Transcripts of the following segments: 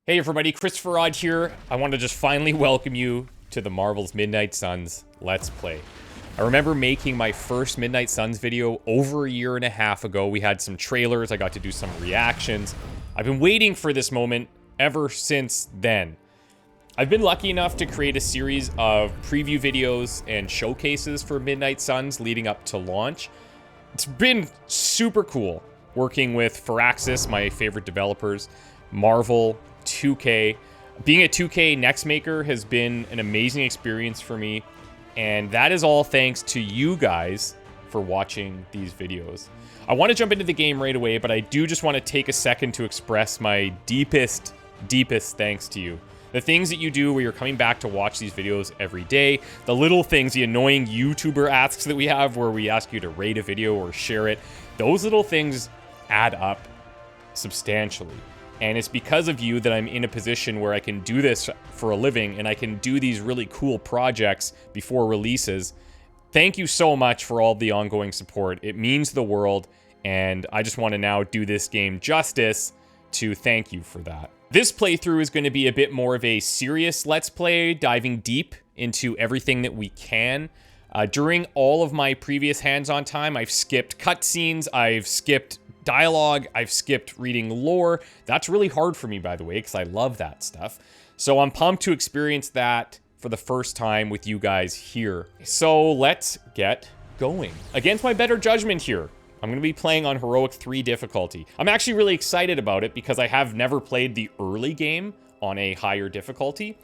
Hey everybody, ChristopherOdd here. I want to just finally welcome you to the Marvel's Midnight Suns Let's Play. I remember making my first Midnight Suns video over a year and a half ago. We had some trailers, I got to do some reactions. I've been waiting for this moment ever since then. I've been lucky enough to create a series of preview videos and showcases for Midnight Suns leading up to launch. It's been super cool working with Firaxis, my favorite developers, Marvel, 2K. Being a 2K Next Maker has been an amazing experience for me, and that is all thanks to you guys for watching these videos. I want to jump into the game right away, but I do just want to take a second to express my deepest thanks to you. The things that you do where you're coming back to watch these videos every day, the little things, the annoying YouTuber asks that we have where we ask you to rate a video or share it, those little things add up substantially. And it's because of you that I'm in a position where I can do this for a living and I can do these really cool projects before releases. Thank you so much for all the ongoing support. It means the world, and I just want to now do this game justice to thank you for that. This playthrough is going to be a bit more of a serious Let's Play, diving deep into everything that we can. During all of my previous hands-on time, I've skipped cutscenes, I've skipped dialogue, I've skipped reading lore. That's really hard for me, by the way, because I love that stuff. So I'm pumped to experience that for the first time with you guys here. So let's get going. Against my better judgment here, I'm going to be playing on Heroic 3 difficulty. I'm actually really excited about it because I have never played the early game on a higher difficulty.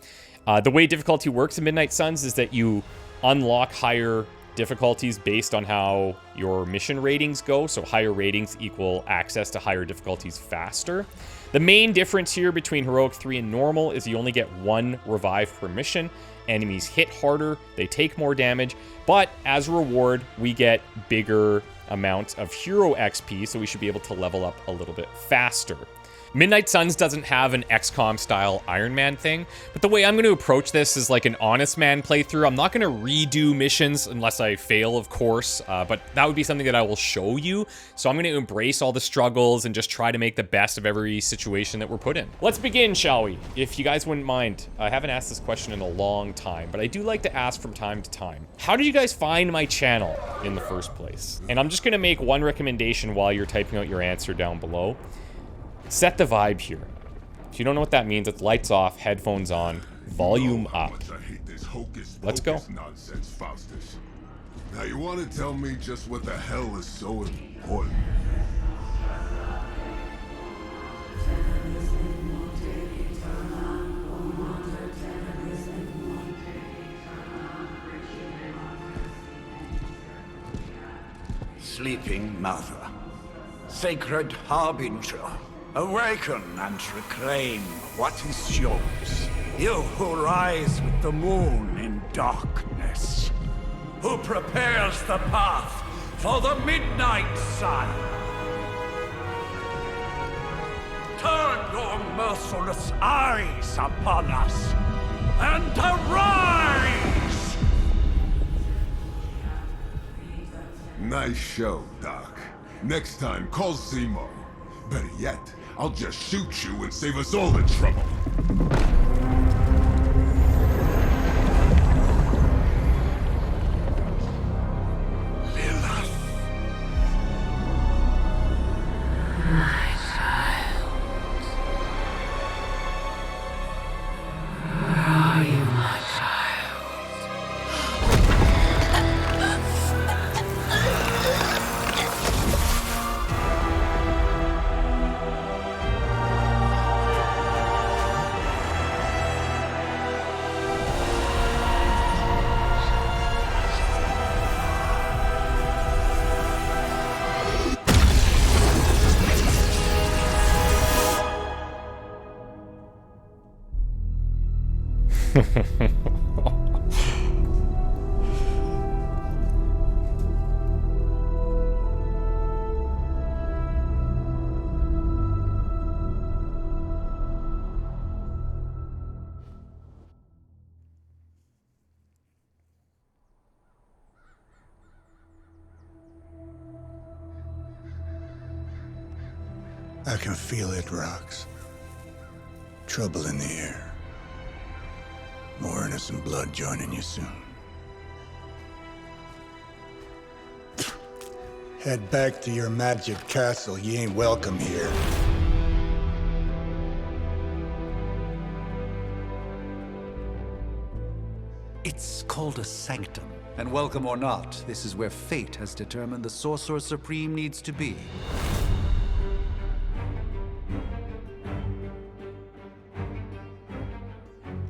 The way difficulty works in Midnight Suns is that you unlock higher difficulties based on how your mission ratings go. So higher ratings equal access to higher difficulties faster. The main difference here between Heroic 3 and normal is you only get one revive per mission. Enemies hit harder, they take more damage, but as a reward, we get bigger amounts of hero XP, so we should be able to level up a little bit faster. Midnight Suns doesn't have an XCOM style Iron Man thing, but the way I'm going to approach this is like an honest man playthrough. I'm not going to redo missions unless I fail, of course, but that would be something that I will show you. So I'm going to embrace all the struggles and just try to make the best of every situation that we're put in. Let's begin, shall we? If you guys wouldn't mind, I haven't asked this question in a long time, but I do like to ask from time to time. How did you guys find my channel in the first place? And I'm just going to make one recommendation while you're typing out your answer down below. Set the vibe here. If you don't know what that means, it's lights off, headphones on, volume up. Let's go. Nonsense, Faustus. Now you want to tell me just what the hell is so important? Sleeping Mother, sacred harbinger, awaken and reclaim what is yours. You who rise with the moon in darkness, who prepares the path for the midnight sun. Turn your merciless eyes upon us and arise! Nice show, Doc. Next time, call Zemo. Better yet, I'll just shoot you and save us all the trouble. I can feel it, Rox. Trouble in the air. More innocent blood joining you soon. Head back to your magic castle. You ain't welcome here. It's called a sanctum. And welcome or not, this is where fate has determined the Sorcerer Supreme needs to be.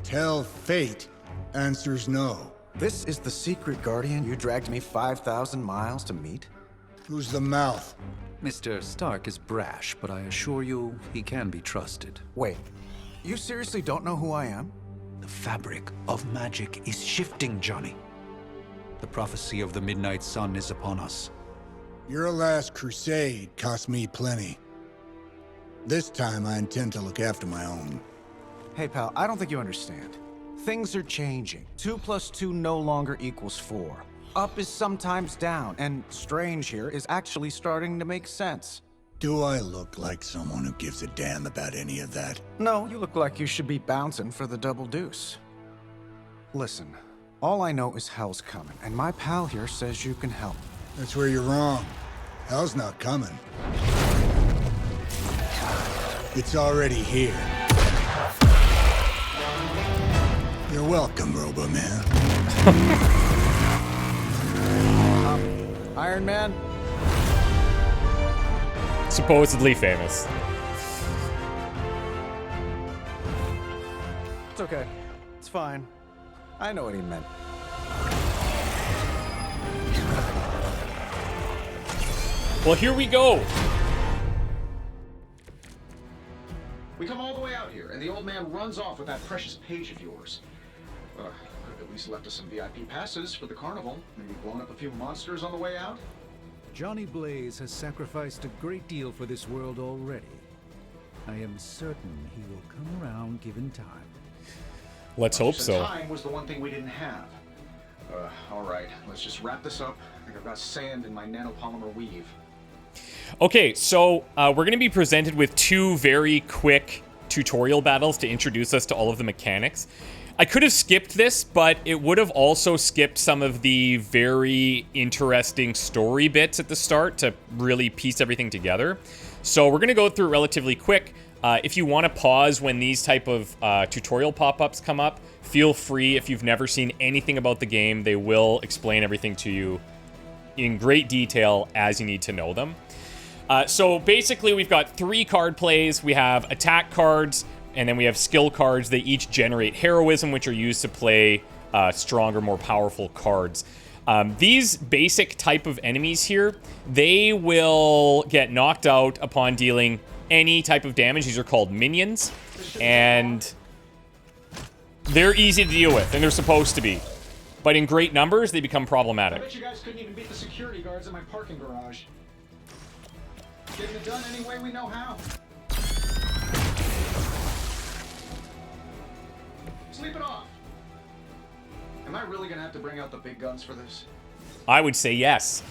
Tell fate. Answers no. This is the secret guardian you dragged me 5,000 miles to meet? Who's the mouth? Mr. Stark is brash, but I assure you, he can be trusted. Wait, you seriously don't know who I am? The fabric of magic is shifting, Johnny. The prophecy of the Midnight Sun is upon us. Your last crusade cost me plenty. This time I intend to look after my own. Hey pal, I don't think you understand. Things are changing. 2 + 2 no longer equals 4. Up is sometimes down, and strange here is actually starting to make sense. Do I look like someone who gives a damn about any of that? No, you look like you should be bouncing for the double deuce. Listen, all I know is hell's coming, and my pal here says you can help. That's where you're wrong. Hell's not coming. It's already here. You're welcome, Robo-Man. Iron Man? Supposedly famous. It's okay. It's fine. I know what he meant. Well, here we go. We come all the way out here, and the old man runs off with that precious page of yours. Could have at least left us some VIP passes for the carnival. Maybe blown up a few monsters on the way out. Johnny Blaze has sacrificed a great deal for this world already. I am certain he will come around given time. Let's hope Just so. Time was the one thing we didn't have. All right, let's just wrap this up. I think I've got sand in my nanopolymer weave. Okay, so we're going to be presented with 2 very quick tutorial battles to introduce us to all of the mechanics. I could have skipped this, but it would have also skipped some of the very interesting story bits at the start to really piece everything together. So we're going to go through it relatively quick. If you want to pause when these type of tutorial pop-ups come up, feel free. If you've never seen anything about the game, they will explain everything to you in great detail as you need to know them. So basically, we've got 3 card plays. We have attack cards, and then we have skill cards. They each generate heroism, which are used to play stronger, more powerful cards. These basic type of enemies here, they will get knocked out upon dealing any type of damage. These are called minions, and they're easy to deal with, and they're supposed to be. But in great numbers, they become I problematic. bet you guys couldn't even beat the security guards in my parking garage. Getting it done any way we know how. Sleep it off. Am I really gonna have to bring out the big guns for this? I would say yes.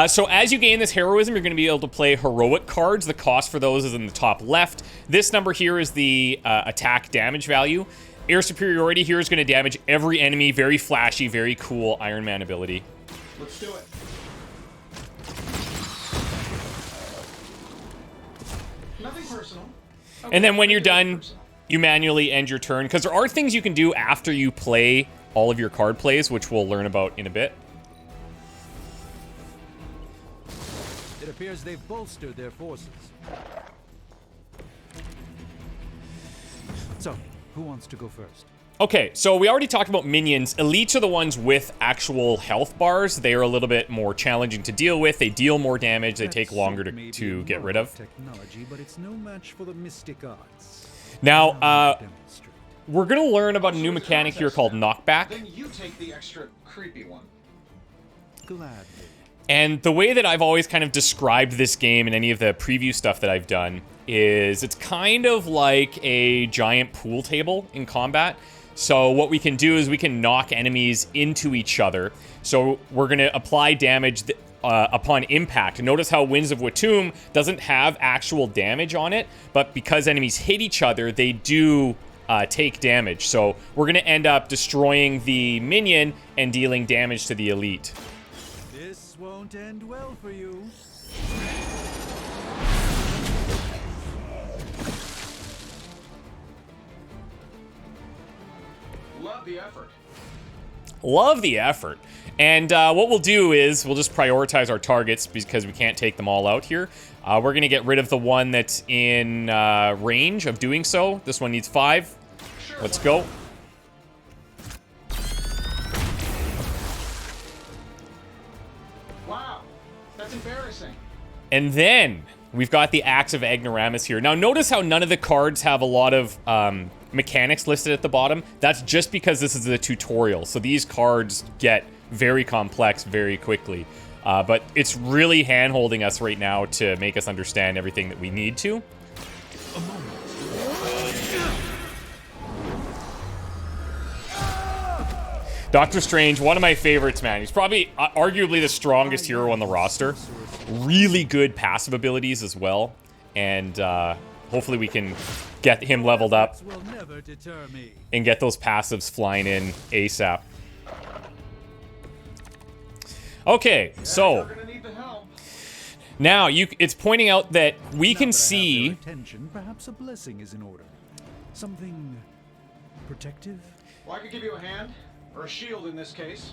So as you gain this heroism, you're going to be able to play heroic cards. The cost for those is in the top left. This number here is the attack damage value. Air superiority here is going to damage every enemy. Very flashy, very cool Iron Man ability. Let's do it. Nothing personal. Okay, And then when you're nothing done, personal. you manually end your turn. Because there are things you can do after you play all of your card plays, which we'll learn about in a bit. It appears they've bolstered their forces. So, who wants to go first? Okay, so we already talked about minions. Elites are the ones with actual health bars. They are a little bit more challenging to deal with. They deal more damage. They take longer to get rid of. Technology, but it's no match for the mystic arts. Now, Demonstrate. we're going to learn about a new mechanic here called knockback. Then you take the extra creepy one. Gladly. And the way that I've always kind of described this game and any of the preview stuff that I've done is it's kind of like a giant pool table in combat. So what we can do is we can knock enemies into each other. So we're going to apply damage upon impact. Notice how Winds of Watum doesn't have actual damage on it, but because enemies hit each other, they do take damage. So we're going to end up destroying the minion and dealing damage to the elite. This won't end well for you. Love the effort. Love the effort. And what we'll do is we'll just prioritize our targets because we can't take them all out here. We're going to get rid of the one that's in range of doing so. This one needs 5. Let's go. Wow, that's embarrassing. And then we've got the Axe of Ignoramus here. Now notice how none of the cards have a lot of mechanics listed at the bottom. That's just because this is a tutorial. So these cards get very complex very quickly. But it's really hand-holding us right now to make us understand everything that we need to. Doctor Strange, one of my favorites, man. He's probably arguably the strongest hero on the roster. Really good passive abilities as well. And hopefully we can get him leveled up and get those passives flying in ASAP. Okay, so now it's pointing out that we can see. Attention, perhaps a blessing is in order. Something protective. Well, I could give you a hand, or a shield in this case.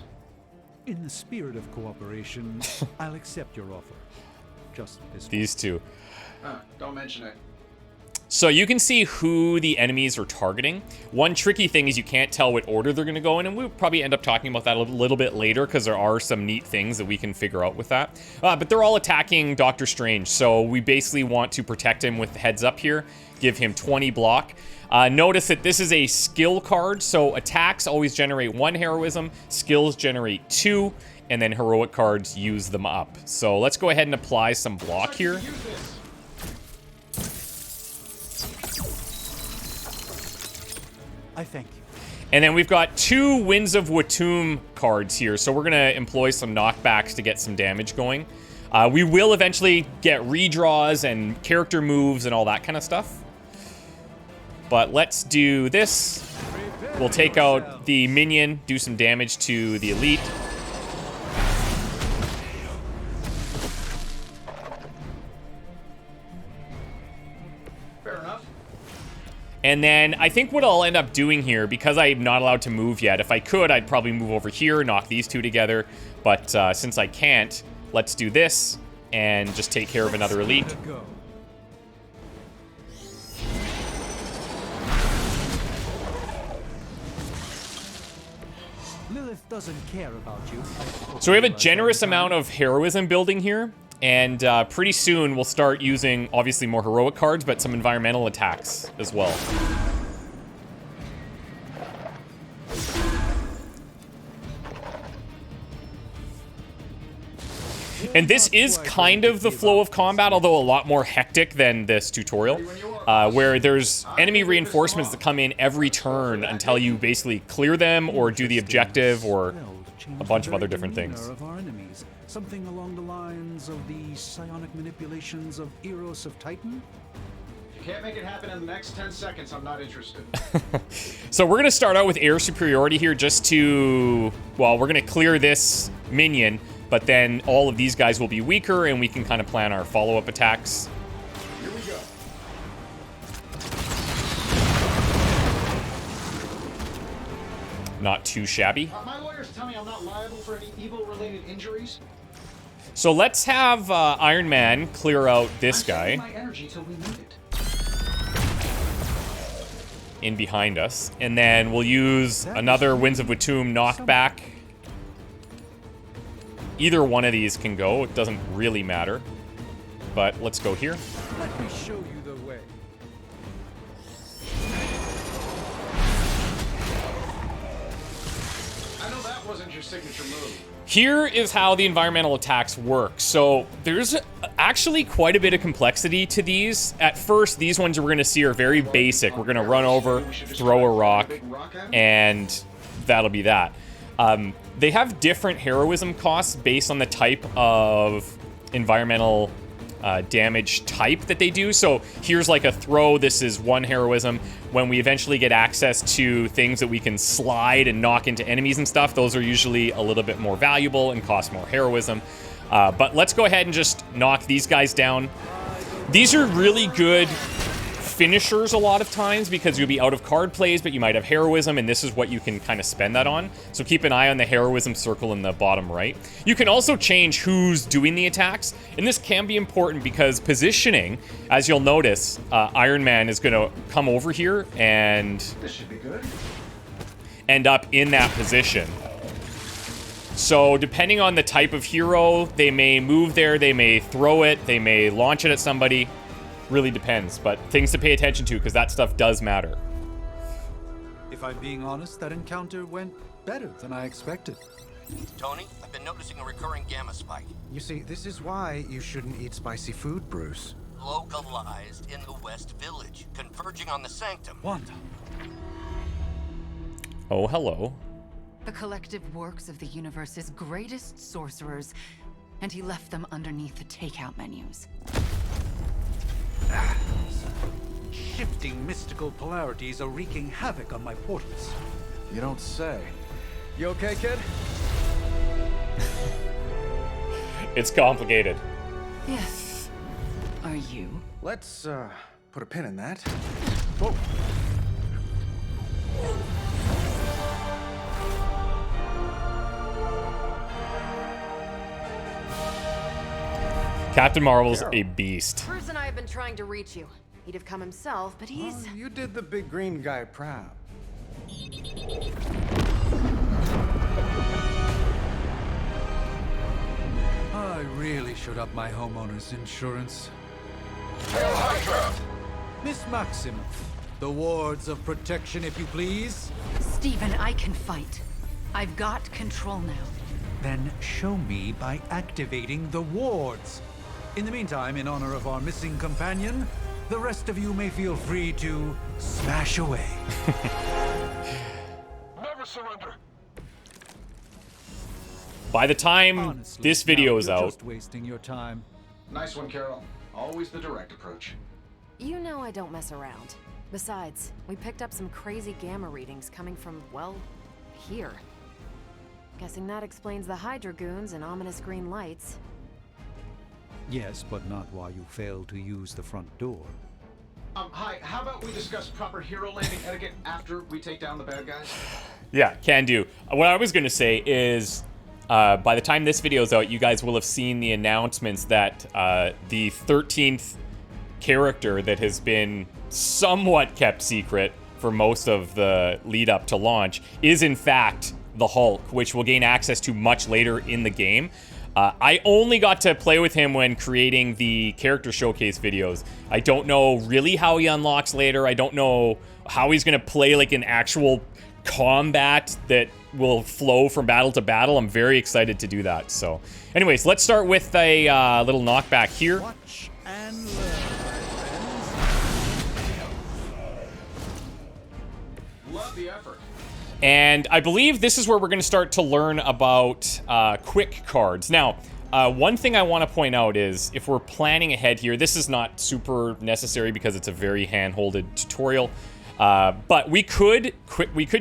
In the spirit of cooperation, I'll accept your offer. Just this. These two. Don't mention it. So you can see who the enemies are targeting. One tricky thing is you can't tell what order they're going to go in, and we'll probably end up talking about that a little bit later because there are some neat things that we can figure out with that. But they're all attacking Doctor Strange, so we basically want to protect him with the heads up here, give him 20 block. Notice that this is a skill card, so attacks always generate 1 heroism, skills generate 2, and then heroic cards use them up. So let's go ahead and apply some block here. I thank you. And then we've got 2 Winds of Watum cards here, so we're going to employ some knockbacks to get some damage going. We will eventually get redraws and character moves and all that kind of stuff. But let's do this. We'll take out the minion, do some damage to the elite. And then I think what I'll end up doing here, because I'm not allowed to move yet, if I could, I'd probably move over here, knock these 2 together. But since I can't, let's do this and just take care of another elite. Lilith doesn't care about you. So we have a generous amount of heroism building here. And pretty soon we'll start using, obviously, more heroic cards, but some environmental attacks as well. And this is kind of the flow of combat, although a lot more hectic than this tutorial, where there's enemy reinforcements that come in every turn until you basically clear them or do the objective or a bunch of other different things. Something along the lines of the psionic manipulations of Eros of Titan? If you can't make it happen in the next 10 seconds, I'm not interested. So we're going to start out with air superiority here just to, well, we're going to clear this minion, but then all of these guys will be weaker and we can kind of plan our follow-up attacks. Here we go. Not too shabby. My lawyers tell me I'm not liable for any evil-related injuries. So let's have Iron Man clear out this guy. My energy till we need it. In behind us. And then we'll use another Winds of Watum knockback. Either one of these can go. It doesn't really matter. But let's go here. Let me show you the way. I know that wasn't your signature move. Here is how the environmental attacks work. So there's actually quite a bit of complexity to these. At first, these ones we're going to see are very basic. We're going to run over, throw a rock, and that'll be that. They have different heroism costs based on the type of environmental damage type that they do. So here's like a throw. This is 1 heroism. When we eventually get access to things that we can slide and knock into enemies and stuff, those are usually a little bit more valuable and cost more heroism. But let's go ahead and just knock these guys down. These are really good finishers a lot of times because you'll be out of card plays, but you might have heroism, and this is what you can kind of spend that on. So keep an eye on the heroism circle in the bottom right. You can also change who's doing the attacks, and this can be important because positioning, as you'll notice, Iron Man is going to come over here and This should be good. end up in that position. So depending on the type of hero, they may move there, they may throw it, they may launch it at somebody. Really depends, but things to pay attention to because that stuff does matter. If I'm being honest, that encounter went better than I expected. Tony, I've been noticing a recurring gamma spike. You see, this is why you shouldn't eat spicy food, Bruce. Localized in the West Village, converging on the Sanctum. Wanda. Oh, hello. The collective works of the universe's greatest sorcerers, and he left them underneath the takeout menus. Shifting mystical polarities are wreaking havoc on my portals. You don't say. You okay, kid? It's complicated. Yes. Are you? Let's, put a pin in that. Whoa. Captain Marvel's a beast. Bruce and I have been trying to reach you. He'd have come himself, but he's... Oh, you did the big green guy proud. I really should up my homeowner's insurance. Miss Maximoff, the wards of protection, if you please. Stephen, I can fight. I've got control now. Then show me by activating the wards. In the meantime, in honor of our missing companion, the rest of you may feel free to smash away. Never surrender. By the time Honestly, this video now is you're out, just wasting your time. Nice one, Carol. Always the direct approach. You know I don't mess around. Besides, we picked up some crazy gamma readings coming from, well, here. Guessing that explains the Hydra goons and ominous green lights. Yes, but not while you fail to use the front door. Hi, how about we discuss proper hero landing etiquette after we take down the bad guys? yeah, can do. What I was going to say is, by the time this video is out, you guys will have seen the announcements that the 13th character that has been somewhat kept secret for most of the lead up to launch is in fact the Hulk, which we'll gain access to much later in the game. I only got to play with him when creating the character showcase videos. I don't know really how he unlocks later. I don't know how he's going to play like an actual combat that will flow from battle to battle. I'm very excited to do that. So anyways, let's start with a little knockback here. Watch and learn. Love the effort. And I believe this is where we're going to start to learn about quick cards. Now, one thing I want to point out is if we're planning ahead here, this is not super necessary because it's a very hand-holded tutorial. But we could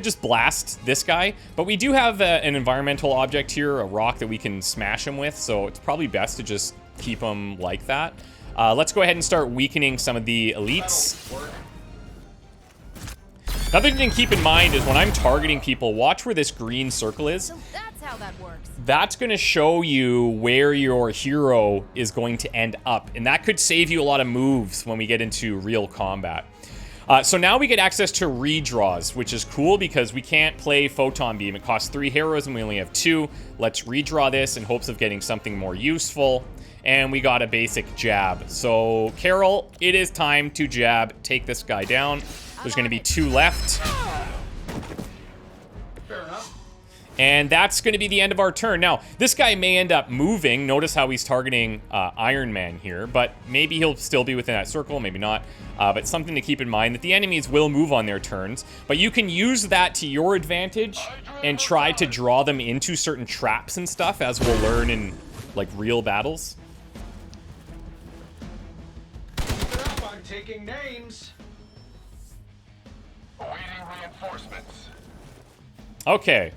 just blast this guy. But we do have an environmental object here, a rock that we can smash him with. So it's probably best to just keep him like that. Let's go ahead and start weakening some of the elites. Another thing to keep in mind is when I'm targeting people, watch where this green circle is. So that's how that works. That's going to show you where your hero is going to end up. And that could save you a lot of moves when we get into real combat. So now we get access to redraws, which is cool because we can't play Photon Beam. It costs 3 heroism, we only have 2. Let's redraw this in hopes of getting something more useful. And we got a basic jab. So, Carol, it is time to jab. Take this guy down. There's going to be 2 left. Fair enough. And that's going to be the end of our turn. Now, this guy may end up moving. Notice how he's targeting Iron Man here, but maybe he'll still be within that circle, maybe not. But something to keep in mind that the enemies will move on their turns, but you can use that to your advantage and try to draw them into certain traps and stuff, as we'll learn in like real battles. I'm taking names. Awaiting reinforcements. Okay.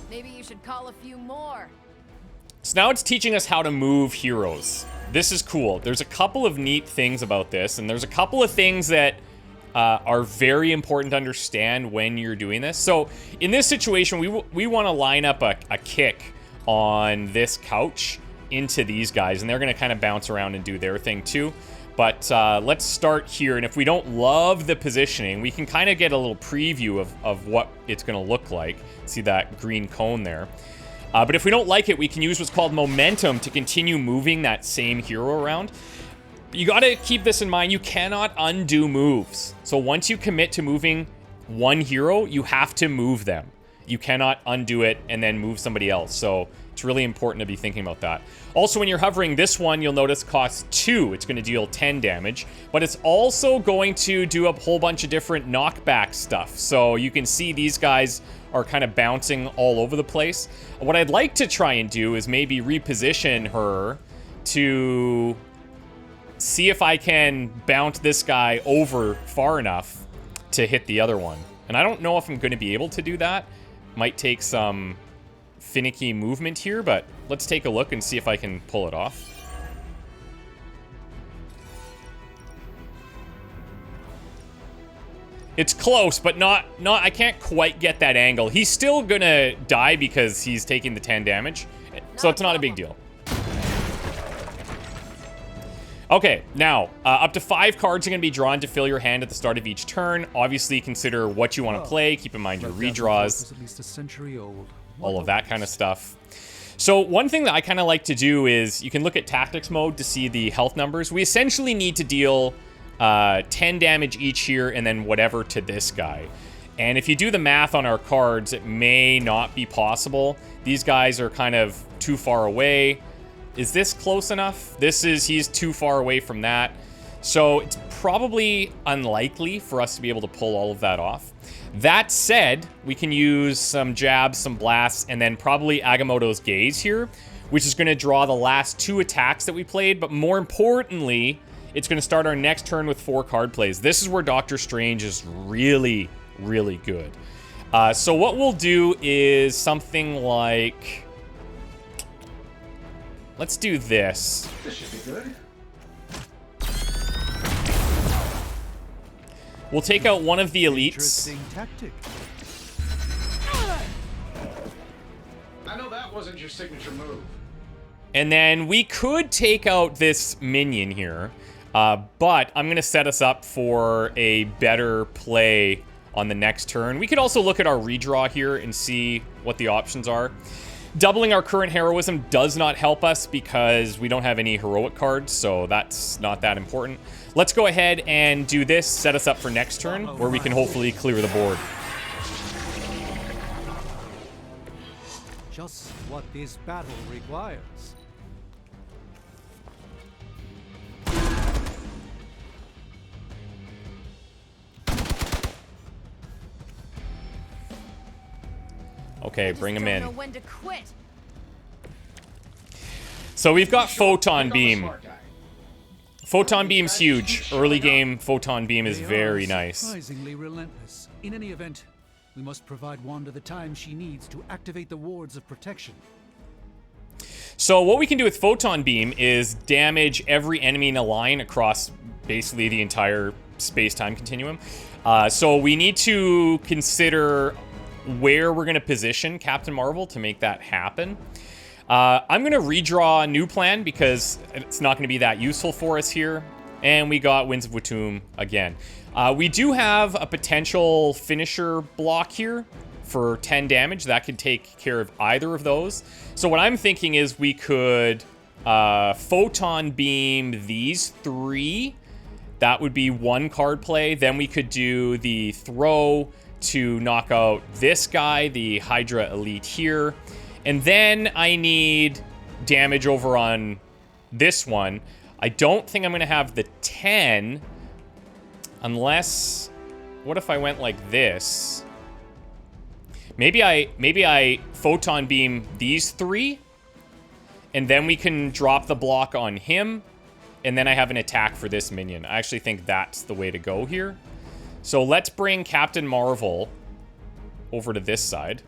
Maybe you should call a few more. So now it's teaching us how to move heroes. This is cool. There's a couple of neat things about this, and there's a couple of things that are very important to understand when you're doing this. So in this situation, we want to line up a kick on this couch into these guys, and they're going to kind of bounce around and do their thing too. But let's start here, and if we don't love the positioning, we can kind of get a little preview of what it's going to look like. See that green cone there. But if we don't like it, we can use what's called momentum to continue moving that same hero around. You got to keep this in mind. You cannot undo moves. So once you commit to moving one hero, you have to move them. You cannot undo it and then move somebody else. So it's really important to be thinking about that. Also, when you're hovering, this one, you'll notice costs 2. It's going to deal 10 damage, but it's also going to do a whole bunch of different knockback stuff. So you can see these guys are kind of bouncing all over the place. What I'd like to try and do is maybe reposition her to see if I can bounce this guy over far enough to hit the other one. And I don't know if I'm going to be able to do that. Might take some finicky movement here, but let's take a look and see if I can pull it off. It's close, but not I can't quite get that angle. He's still gonna die because he's taking the 10 damage, so it's not a big deal. Okay, now, up to 5 cards are going to be drawn to fill your hand at the start of each turn. Obviously, consider what you want to play. Keep in mind your redraws, at least a century old. all of that kind of stuff. So one thing that I kind of like to do is you can look at tactics mode to see the health numbers. We essentially need to deal 10 damage each here and then whatever to this guy. And if you do the math on our cards, it may not be possible. These guys are kind of too far away. Is this close enough? He's too far away from that. So it's probably unlikely for us to be able to pull all of that off. That said, we can use some jabs, some blasts, and then probably Agamotto's Gaze here, which is going to draw the last 2 attacks that we played. But more importantly, it's going to start our next turn with 4 card plays. This is where Doctor Strange is really, really good. So what we'll do is something like... Let's do this. This should be good. We'll take out one of the elites. Interesting tactic. I know that wasn't your signature move. And then we could take out this minion here, but I'm going to set us up for a better play on the next turn. We could also look at our redraw here and see what the options are. Doubling our current heroism does not help us because we don't have any heroic cards, so that's not that important. Let's go ahead and do this, set us up for next turn, where we can hopefully clear the board. Just what this battle requires. Okay, bring him in. Know when to quit. So we've got Photon Beam. Photon Beam's huge. Early game, Photon Beam is very nice. Surprisingly relentless. In any event, we must provide Wanda the time she needs to activate the wards of protection. So what we can do with Photon Beam is damage every enemy in a line across basically the entire space-time continuum. So we need to consider where we're going to position Captain Marvel to make that happen. I'm going to redraw a new plan because it's not going to be that useful for us here. And we got Winds of Watum again. We do have a potential finisher block here for 10 damage. That could take care of either of those. So what I'm thinking is we could Photon Beam these 3. That would be one card play. Then we could do the throw to knock out this guy, the Hydra Elite here. And then I need damage over on this one. I don't think I'm going to have the 10 unless... What if I went like this? Maybe I photon beam these 3, and then we can drop the block on him, and then I have an attack for this minion. I actually think that's the way to go here. So let's bring Captain Marvel over to this side.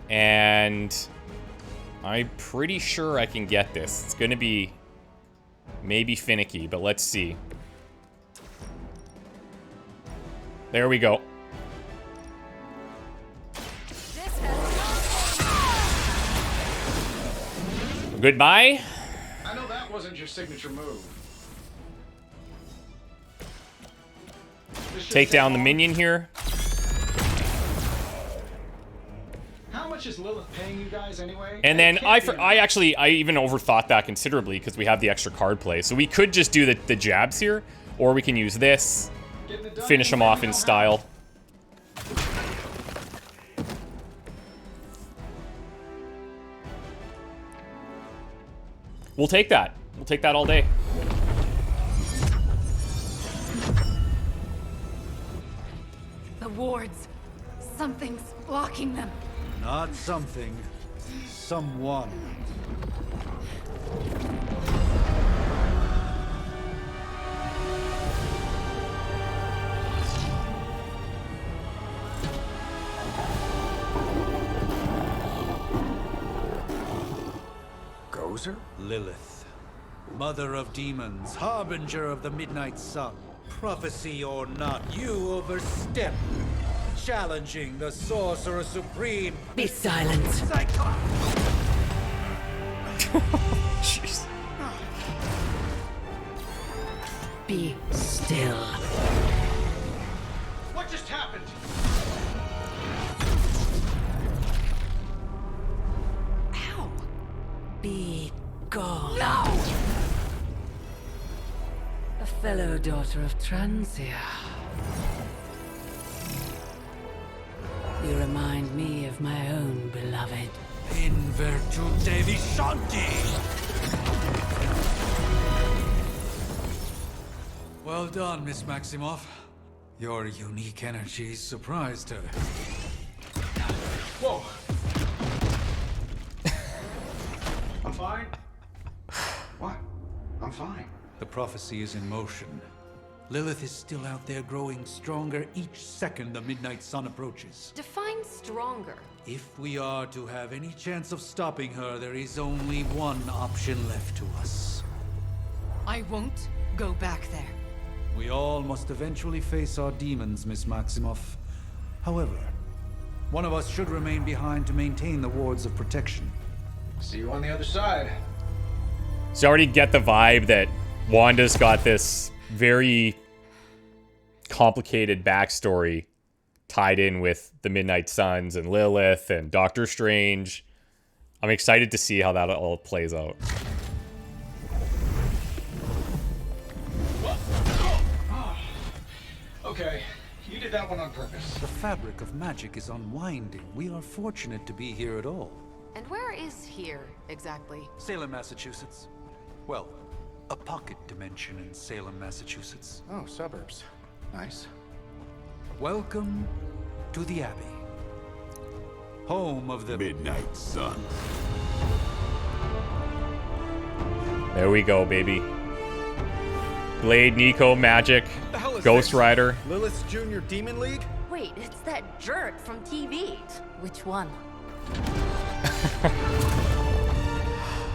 And I'm pretty sure I can get this. It's going to be maybe finicky, but let's see. There we go. Goodbye. I know that wasn't your signature move. Take down the minion here. How much is Lilith paying you guys anyway? And then I even overthought that considerably because we have the extra card play. So we could just do the jabs here, or we can use this, finish them off in style. We'll take that. We'll take that all day. The wards. Something's blocking them. Not something. Someone. Gozer? Lilith. Mother of demons, harbinger of the midnight sun. Prophecy or not, you overstep. Challenging the Sorcerer Supreme. Be silent. Jeez. Be still. What just happened? Ow. Be gone. No! A fellow daughter of Transia. You remind me of my own beloved. In virtute vishanti. Well done, Miss Maximoff. Your unique energy surprised her. Whoa. I'm fine. What? I'm fine. The prophecy is in motion. Lilith is still out there growing stronger each second the midnight sun approaches. Define stronger. If we are to have any chance of stopping her, there is only one option left to us. I won't go back there. We all must eventually face our demons, Miss Maximoff. However, one of us should remain behind to maintain the wards of protection. See you on the other side. So I already get the vibe that Wanda's got this very complicated backstory tied in with the Midnight Suns and Lilith and Doctor Strange. I'm excited to see how that all plays out. Okay, you did that one on purpose. The fabric of magic is unwinding. We are fortunate to be here at all. And where is here, exactly? Salem, Massachusetts. Well, a pocket dimension in Salem, Massachusetts. Oh, suburbs. Nice. Welcome to the Abbey. Home of the Midnight Sun. There we go, baby. Blade, Nico, Magic, Ghost Rider. Lilith's Junior Demon League? Wait, it's that jerk from TV. Which one?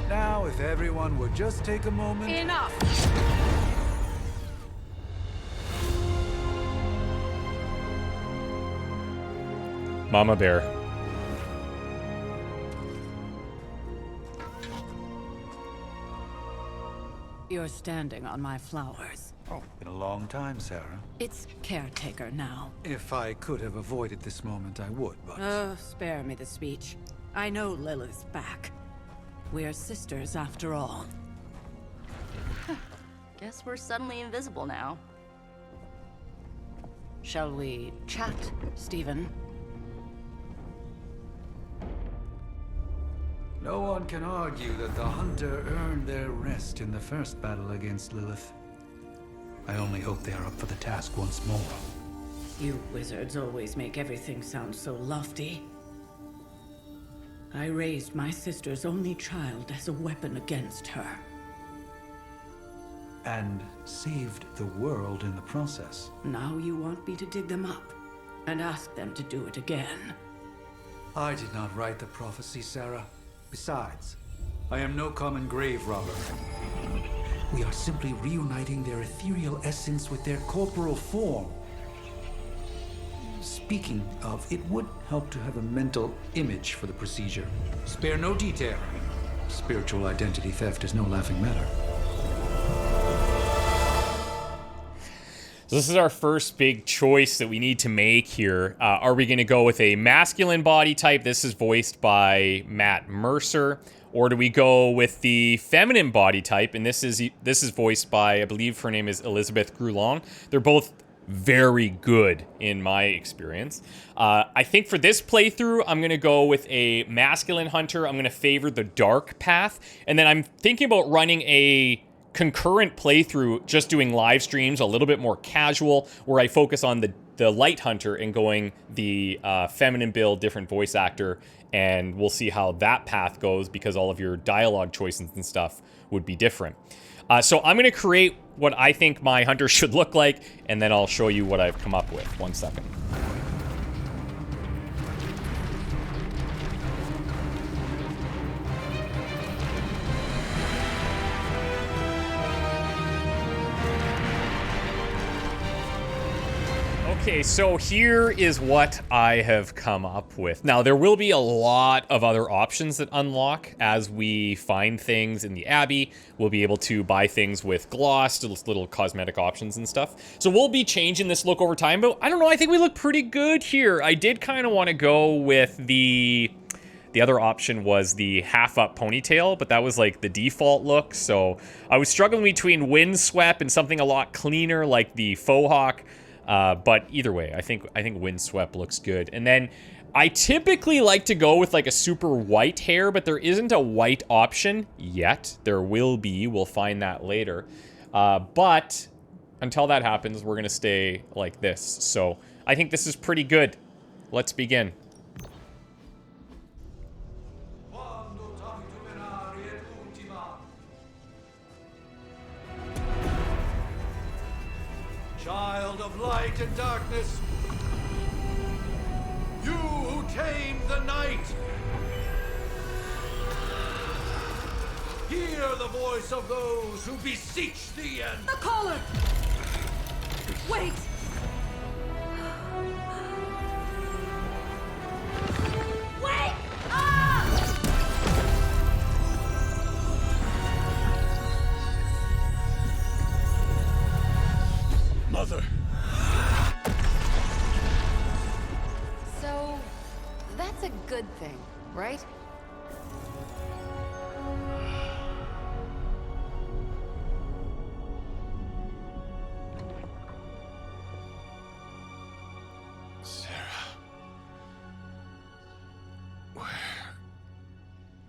Now, if everyone would just take a moment. Enough! Mama Bear. You're standing on my flowers. Oh, been a long time, Sarah. It's caretaker now. If I could have avoided this moment, I would, but... Spare me the speech. I know Lilith's back. we're sisters after all. Guess we're suddenly invisible now. Shall we chat, Stephen? No one can argue that the Hunter earned their rest in the first battle against Lilith. I only hope they are up for the task once more. You wizards always make everything sound so lofty. I raised my sister's only child as a weapon against her. And saved the world in the process. Now you want me to dig them up and ask them to do it again. I did not write the prophecy, Sarah. Besides, I am no common grave robber. We are simply reuniting their ethereal essence with their corporal form. Speaking of, it would help to have a mental image for the procedure. Spare no detail. Spiritual identity theft is no laughing matter. So this is our first big choice that we need to make here. Are we going to go with a masculine body type? This is voiced by Matt Mercer. Or do we go with the feminine body type? And this is voiced by, I believe her name is Elizabeth Grulong. They're both very good in my experience. I think for this playthrough, I'm going to go with a masculine hunter. I'm going to favor the dark path. And then I'm thinking about running a concurrent playthrough, just doing live streams, a little bit more casual, where I focus on the light hunter and going the feminine build, different voice actor, and we'll see how that path goes because all of your dialogue choices and stuff would be different. So I'm going to create what I think my hunter should look like, and then I'll show you what I've come up with. 1 second. Okay, so here is what I have come up with. Now, there will be a lot of other options that unlock as we find things in the Abbey. We'll be able to buy things with gloss, little cosmetic options and stuff. So we'll be changing this look over time, but I don't know, I think we look pretty good here. I did kind of want to go with the other option was the half-up ponytail, but that was like the default look. So I was struggling between windswept and something a lot cleaner like the faux hawk. But either way, I think windswept looks good. And then I typically like to go with like a super white hair, but there isn't a white option yet. There will be. We'll find that later. But until that happens, we're going to stay like this. So I think this is pretty good. Let's begin. Child of light and darkness, you who tame the night, hear the voice of those who beseech thee and... The collar! Wait! Wait! Ah! Mother! So, that's a good thing, right? Sarah. Where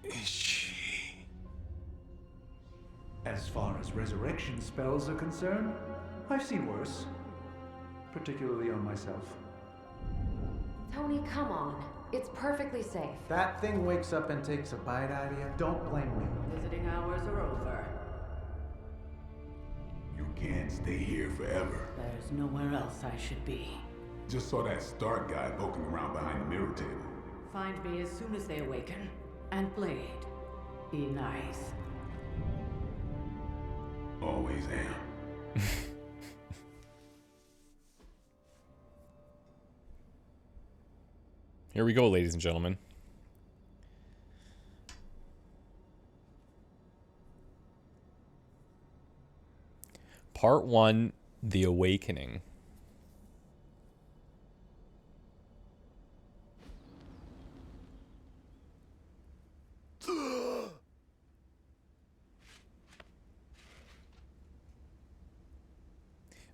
is she? As far as resurrection spells are concerned, I've seen worse. Particularly on myself. Tony, come on. It's perfectly safe. That thing wakes up and takes a bite out of you. Don't blame me. Visiting hours are over. You can't stay here forever. There's nowhere else I should be. Just saw that Stark guy poking around behind the mirror table. Find me as soon as they awaken. And Blade, be nice. Always am. Here we go, ladies and gentlemen. Part 1, The Awakening.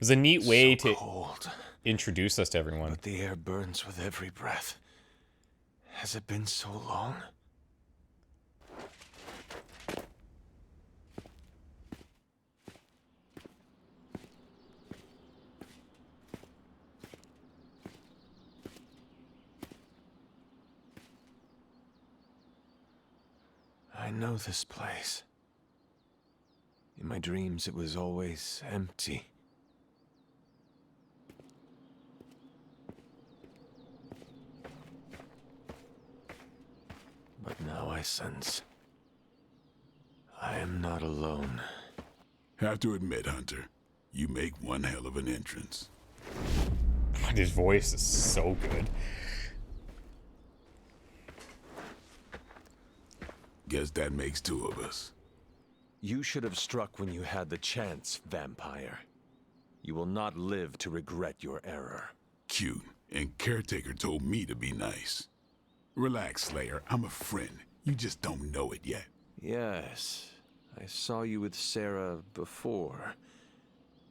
was a neat way so to cold, introduce us to everyone. but the air burns with every breath. Has it been so long? I know this place. In my dreams, it was always empty. But now I sense I am not alone. Have to admit, Hunter, you make one hell of an entrance. His voice is so good. Guess that makes two of us. You should have struck when you had the chance, vampire. You will not live to regret your error. Cute, and Caretaker told me to be nice. Relax, Slayer, I'm a friend. You just don't know it yet. Yes, I saw you with Sarah before.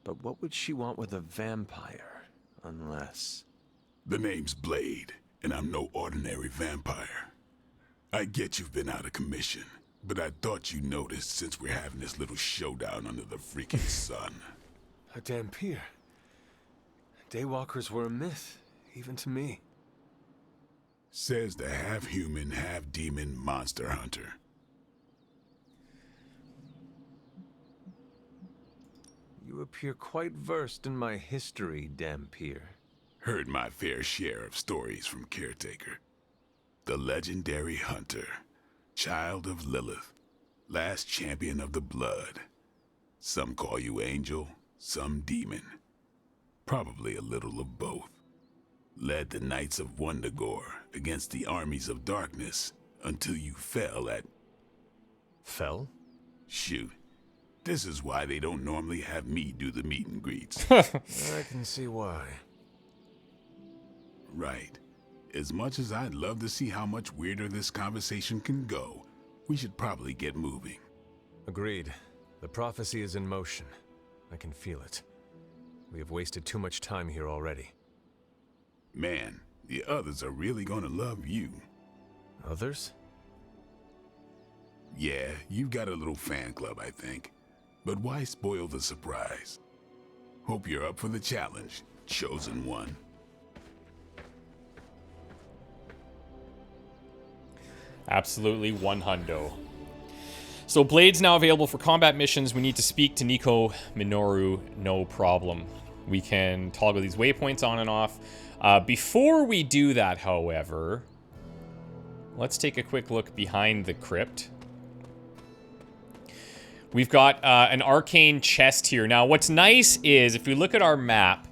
But what would she want with a vampire, unless... The name's Blade, and I'm no ordinary vampire. I get you've been out of commission, but I thought you noticed since we're having this little showdown under the freaking sun. A Dampier. Daywalkers were a myth, even to me. Says the half-human, half-demon monster hunter. You appear quite versed in my history, Dampier. Heard my fair share of stories from Caretaker. The legendary hunter, child of Lilith, last champion of the blood. Some call you angel, some demon. Probably a little of both. Led the Knights of Wundagore against the armies of darkness until you fell at... Fell? Shoot. This is why they don't normally have me do the meet and greets. I can see why. Right. As much as I'd love to see how much weirder this conversation can go, we should probably get moving. Agreed. The prophecy is in motion. I can feel it. We have wasted too much time here already. Man, the others are really gonna love you. Others? Yeah, you've got a little fan club, I think. But why spoil the surprise? Hope you're up for the challenge, chosen one. Absolutely 100. So Blade's now available for combat missions. We need to speak to Nico Minoru, no problem. We can toggle these waypoints on and off. Before we do that, however, let's take a quick look behind the crypt. We've got an arcane chest here. Now, what's nice is if you look at our map,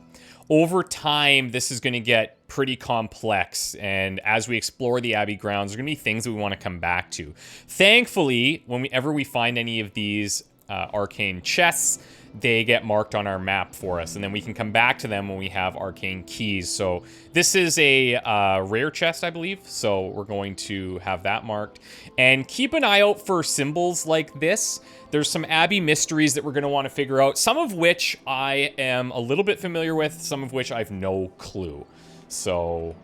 over time, this is going to get pretty complex, and as we explore the Abbey grounds, there's going to be things that we want to come back to. Thankfully, whenever we find any of these arcane chests, they get marked on our map for us, and then we can come back to them when we have arcane keys. So this is a rare chest, I believe, so we're going to have that marked. And keep an eye out for symbols like this. There's some Abbey mysteries that we're going to want to figure out, some of which I am a little bit familiar with, some of which I've no clue. So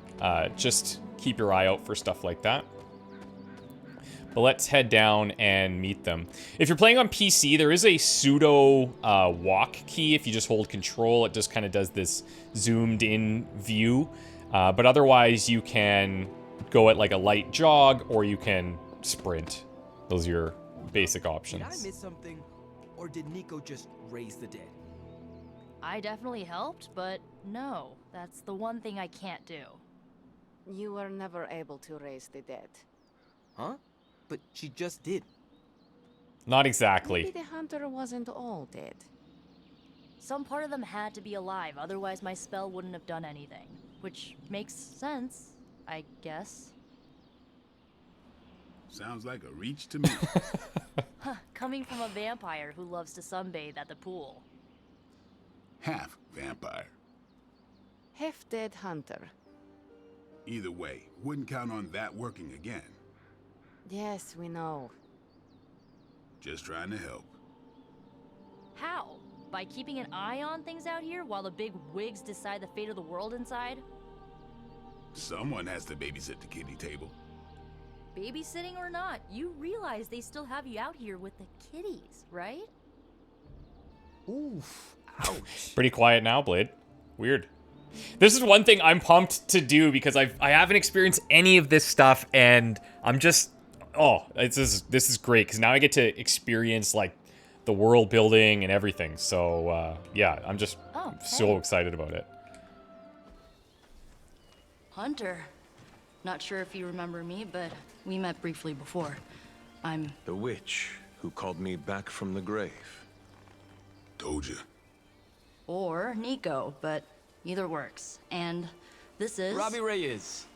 just keep your eye out for stuff like that. But let's head down and meet them. If you're playing on PC, there is a pseudo walk key. If you just hold control, it just kind of does this zoomed in view. But otherwise, you can go at like a light jog or you can sprint. Those are your basic options. Did I miss something? Or did Nico just raise the dead? I definitely helped, but no, that's the one thing I can't do. You were never able to raise the dead. Huh? But she just did. Not exactly. Maybe the hunter wasn't all dead. Some part of them had to be alive, otherwise my spell wouldn't have done anything. Which makes sense, I guess. Sounds like a reach to me. Coming from a vampire who loves to sunbathe at the pool. Half vampire. Half dead hunter. Either way, wouldn't count on that working again. Yes, we know. Just trying to help. How? By keeping an eye on things out here while the big wigs decide the fate of the world inside? Someone has to babysit the kiddie table. Babysitting or not, you realize they still have you out here with the kitties, right? Oof. Ouch. Pretty quiet now, Blade. Weird. This is one thing I'm pumped to do because I haven't experienced any of this stuff, and I'm just, this is great because now I get to experience like the world building and everything. So yeah, I'm just so excited about it. Hunter. Not sure if you remember me, but we met briefly before. I'm the witch who called me back from the grave. Told you. Or Nico, but either works. And this is Robbie Reyes.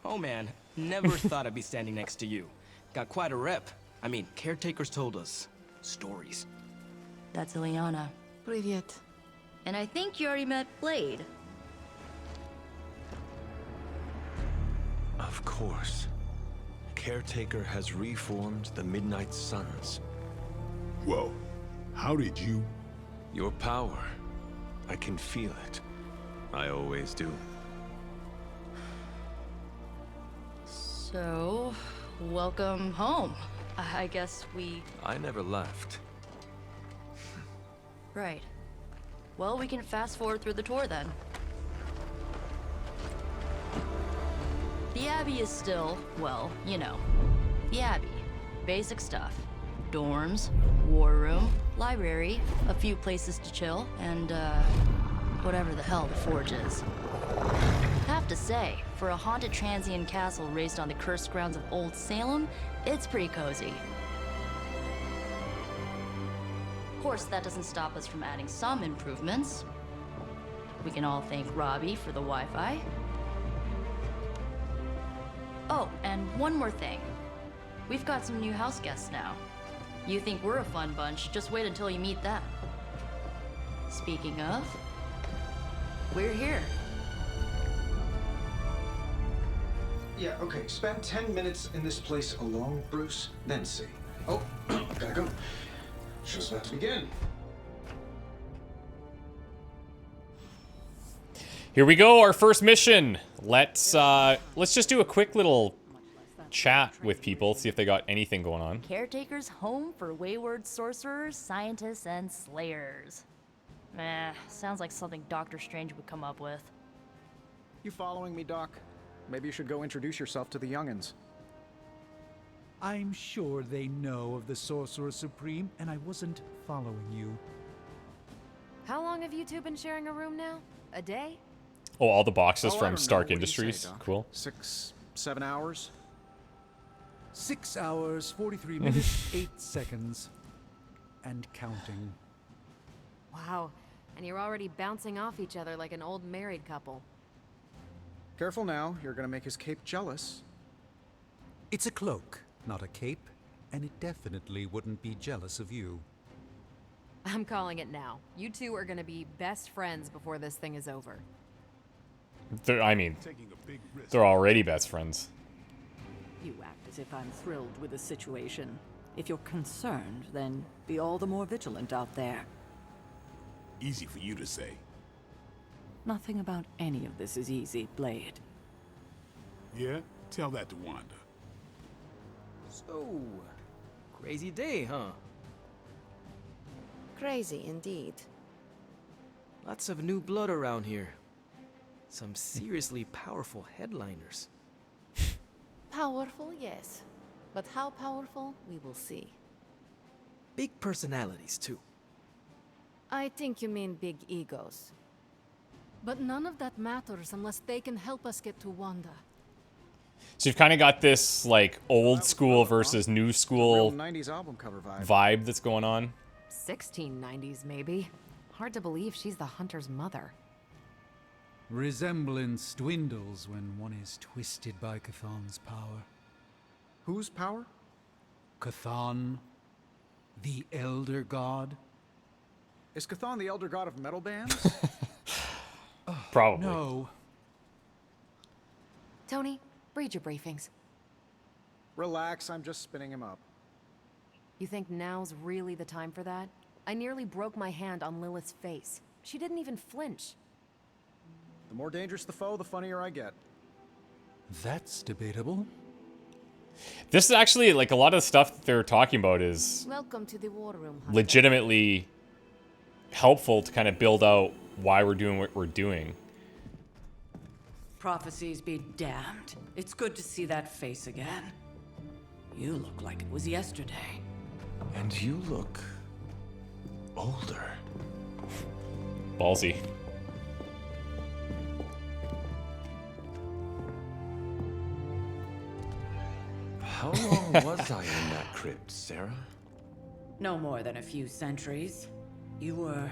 Oh man, never thought I'd be standing next to you. Got quite a rep. I mean, caretakers told us stories. That's Ileana. Привет. And I think you already met Blade. Of course. Caretaker has reformed the Midnight Suns. Whoa. How did you? Your power. I can feel it. I always do. So, welcome home. I guess we... I never left. Right. Well, we can fast forward through the tour then. The Abbey is still, well, you know, the Abbey. Basic stuff. Dorms, war room, library, a few places to chill, and, whatever the hell the Forge is. Have to say, for a haunted transient castle raised on the cursed grounds of Old Salem, it's pretty cozy. Of course, that doesn't stop us from adding some improvements. We can all thank Robbie for the Wi-Fi. Oh, and one more thing. We've got some new house guests now. You think we're a fun bunch, just wait until you meet them. Speaking of, we're here. Yeah, okay. Spend 10 minutes in this place alone, Bruce, then see. Oh, gotta go. Show's about to begin. Here we go, our first mission. Let's just do a quick little chat with people, see if they got anything going on. Caretaker's home for wayward sorcerers, scientists, and slayers. Sounds like something Doctor Strange would come up with. You following me, Doc? Maybe you should go introduce yourself to the youngins. I'm sure they know of the Sorcerer Supreme, and I wasn't following you. How long have you two been sharing a room now? A day? Oh, all the boxes I from don't Stark know. What do you say, Industries. Doc? Cool. 6, 7 hours? 6 hours, 43 minutes, 8 seconds. And counting. Wow. And you're already bouncing off each other like an old married couple. Careful now, you're gonna make his cape jealous. It's a cloak, not a cape, and it definitely wouldn't be jealous of you. I'm calling it now. You two are gonna be best friends before this thing is over. They're already best friends. You act as if I'm thrilled with the situation. If you're concerned, then be all the more vigilant out there. Easy for you to say. Nothing about any of this is easy, Blade. Yeah? Tell that to Wanda. So, crazy day, huh? Crazy indeed. Lots of new blood around here. Some seriously powerful headliners. Powerful, yes. But how powerful, we will see. Big personalities, too. I think you mean big egos. But none of that matters unless they can help us get to Wanda. So you've kind of got this like old school versus new school 90s album cover vibe that's going on. 1690s, maybe. Hard to believe she's the Hunter's mother. Resemblance dwindles when one is twisted by Chthon's power. Whose power? Chthon, the Elder God. Is Chthon the elder god of metal bands? Probably. No. Tony, read your briefings. Relax, I'm just spinning him up. You think now's really the time for that? I nearly broke my hand on Lilith's face. She didn't even flinch. The more dangerous the foe, the funnier I get. That's debatable. This is actually, like, a lot of the stuff that they're talking about is Welcome to the war room, Hunter. legitimately helpful to kind of build out why we're doing what we're doing. Prophecies be damned. It's good to see that face again. You look like it was yesterday. And you look older. Ballsy. How long was I in that crypt, Sarah? No more than a few centuries. You were...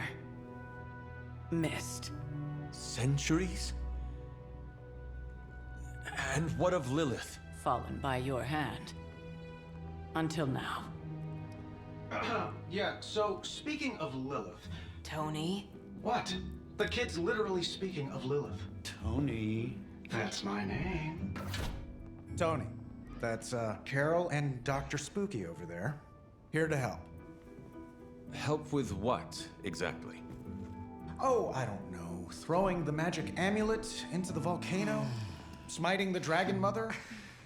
missed. Centuries? And what of Lilith? Fallen by your hand. Until now. Yeah, so speaking of Lilith... Tony? What? The kid's literally speaking of Lilith. Tony. That's my name. Tony. That's, Carol and Dr. Spooky over there. Here to help. Help with what, exactly? Oh, I don't know. Throwing the magic amulet into the volcano? Smiting the dragon mother?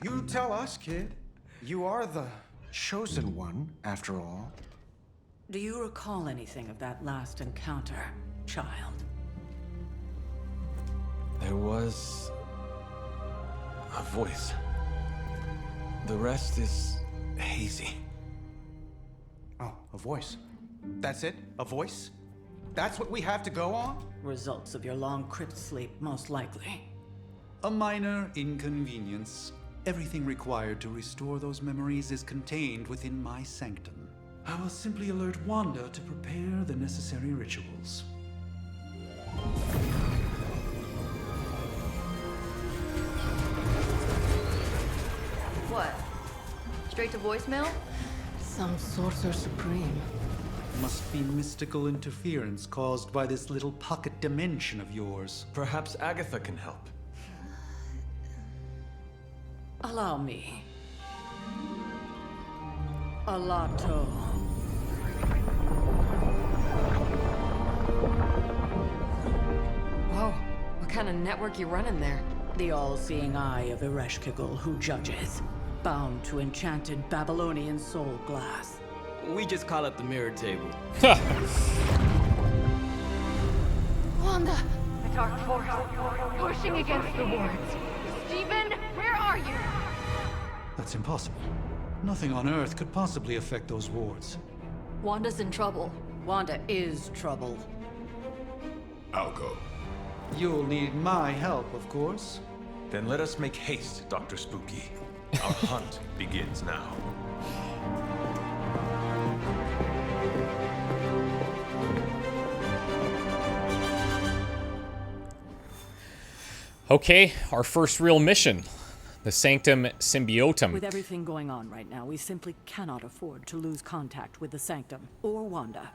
You tell us, kid. You are the chosen one, after all. Do you recall anything of that last encounter, child? There was... a voice. The rest is hazy. Oh, a voice. That's it? A voice? That's what we have to go on? Results of your long crypt sleep, most likely. A minor inconvenience. Everything required to restore those memories is contained within my sanctum. I will simply alert Wanda to prepare the necessary rituals. What? Straight to voicemail? Some sorcerer supreme. Must be mystical interference caused by this little pocket dimension of yours. Perhaps Agatha can help. Allow me. Alato. Whoa, what kind of network you running there? The all-seeing eye of Ereshkigal who judges. Bound to enchanted Babylonian soul glass. We just call it the mirror table. Wanda! The dark force, pushing against the wards. Stephen, where are you? That's impossible. Nothing on Earth could possibly affect those wards. Wanda's in trouble. Wanda is trouble. I'll go. You'll need my help, of course. Then let us make haste, Dr. Spooky. Our hunt begins now. Okay, our first real mission. The Sanctum Symbiotum. With everything going on right now, we simply cannot afford to lose contact with the Sanctum or Wanda.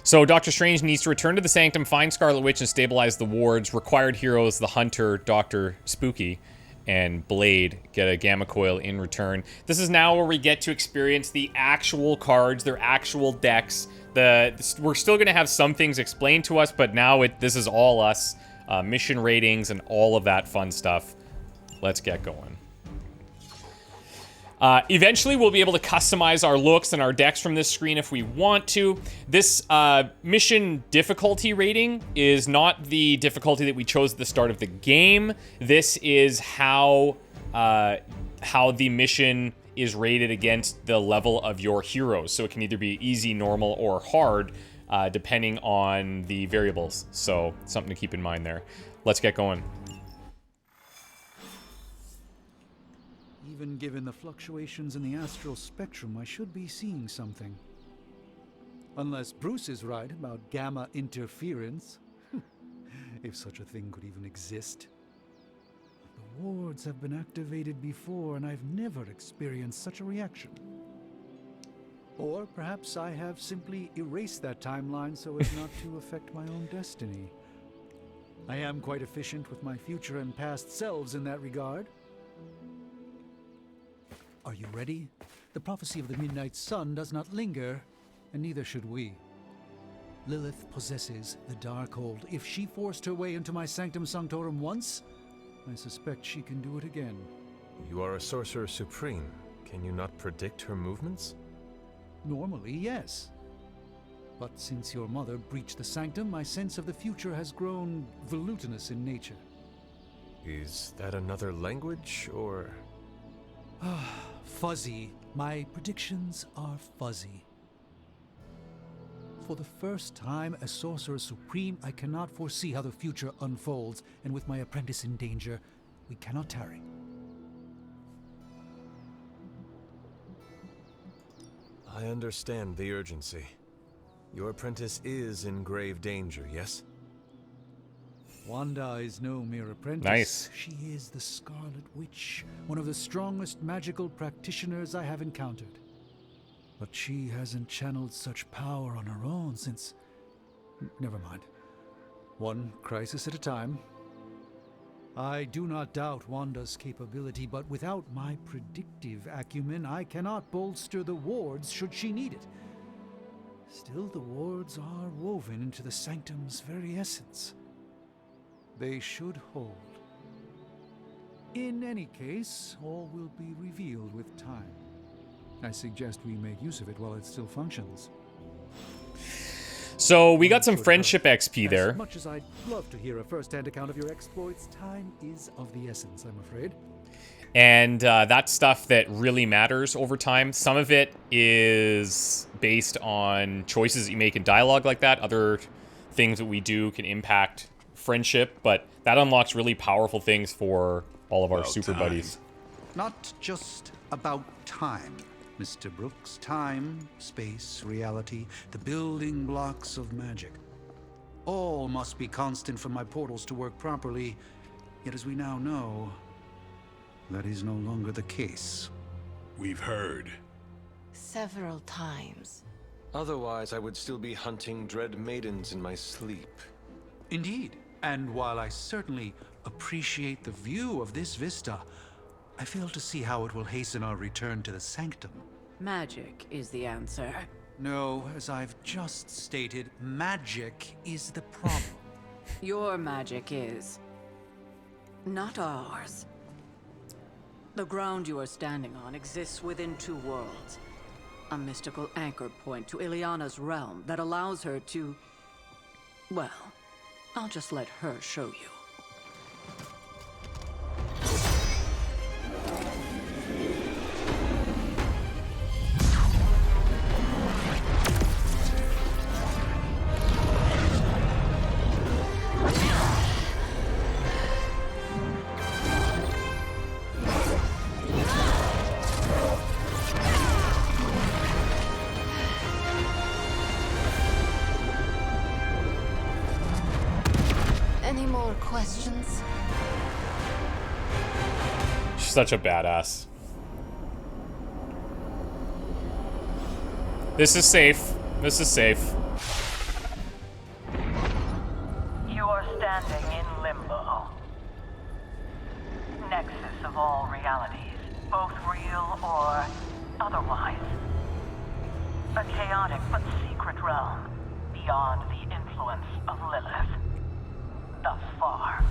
So Doctor Strange needs to return to the Sanctum, find Scarlet Witch, and stabilize the wards. Required heroes, the Hunter, Dr. Spooky, and Blade get a Gamma Coil in return. This is now where we get to experience the actual cards, their actual decks. We're still going to have some things explained to us, but now this is all us. Mission ratings and all of that fun stuff. Let's get going. Eventually, we'll be able to customize our looks and our decks from this screen if we want to. This mission difficulty rating is not the difficulty that we chose at the start of the game. This is how the mission is rated against the level of your heroes. So it can either be easy, normal, or hard, depending on the variables. So something to keep in mind there. Let's get going. Even given the fluctuations in the astral spectrum, I should be seeing something. Unless Bruce is right about gamma interference. If such a thing could even exist. The wards have been activated before, and I've never experienced such a reaction. Or perhaps I have simply erased that timeline so as not to affect my own destiny. I am quite efficient with my future and past selves in that regard. Are you ready? The prophecy of the Midnight Sun does not linger, and neither should we. Lilith possesses the Darkhold. If she forced her way into my Sanctum Sanctorum once, I suspect she can do it again. You are a Sorcerer Supreme. Can you not predict her movements? Normally, yes. But since your mother breached the Sanctum, my sense of the future has grown volutinous in nature. Is that another language, or...? Fuzzy. My predictions are fuzzy. For the first time as Sorcerer Supreme, I cannot foresee how the future unfolds, and with my apprentice in danger, we cannot tarry. I understand the urgency. Your apprentice is in grave danger, yes? Wanda is no mere apprentice. Nice. She is the Scarlet Witch, one of the strongest magical practitioners I have encountered. But she hasn't channeled such power on her own since... Never mind. One crisis at a time. I do not doubt Wanda's capability, but without my predictive acumen, I cannot bolster the wards should she need it. Still, the wards are woven into the Sanctum's very essence. They should hold. In any case, all will be revealed with time. I suggest we make use of it while it still functions. So we got some friendship XP there. As much as I'd love to hear a first-hand account of your exploits, time is of the essence, I'm afraid. And that's stuff that really matters over time. Some of it is based on choices that you make in dialogue like that. Other things that we do can impact friendship, but that unlocks really powerful things for all of our super buddies. Not just about time, Mr. Brooks. Time, space, reality, the building blocks of magic. All must be constant for my portals to work properly, yet as we now know, that is no longer the case. We've heard. Several times. Otherwise, I would still be hunting dread maidens in my sleep. Indeed. And while I certainly appreciate the view of this vista, I fail to see how it will hasten our return to the Sanctum. Magic is the answer. No, as I've just stated, magic is the problem. Your magic is. Not ours. The ground you are standing on exists within two worlds. A mystical anchor point to Ileana's realm that allows her to... Well, I'll just let her show you. Questions? She's such a badass. This is safe. This is safe. You are standing in limbo. Nexus of all realities, both real or otherwise. A chaotic but secret realm beyond the influence of Lilith. Thus far.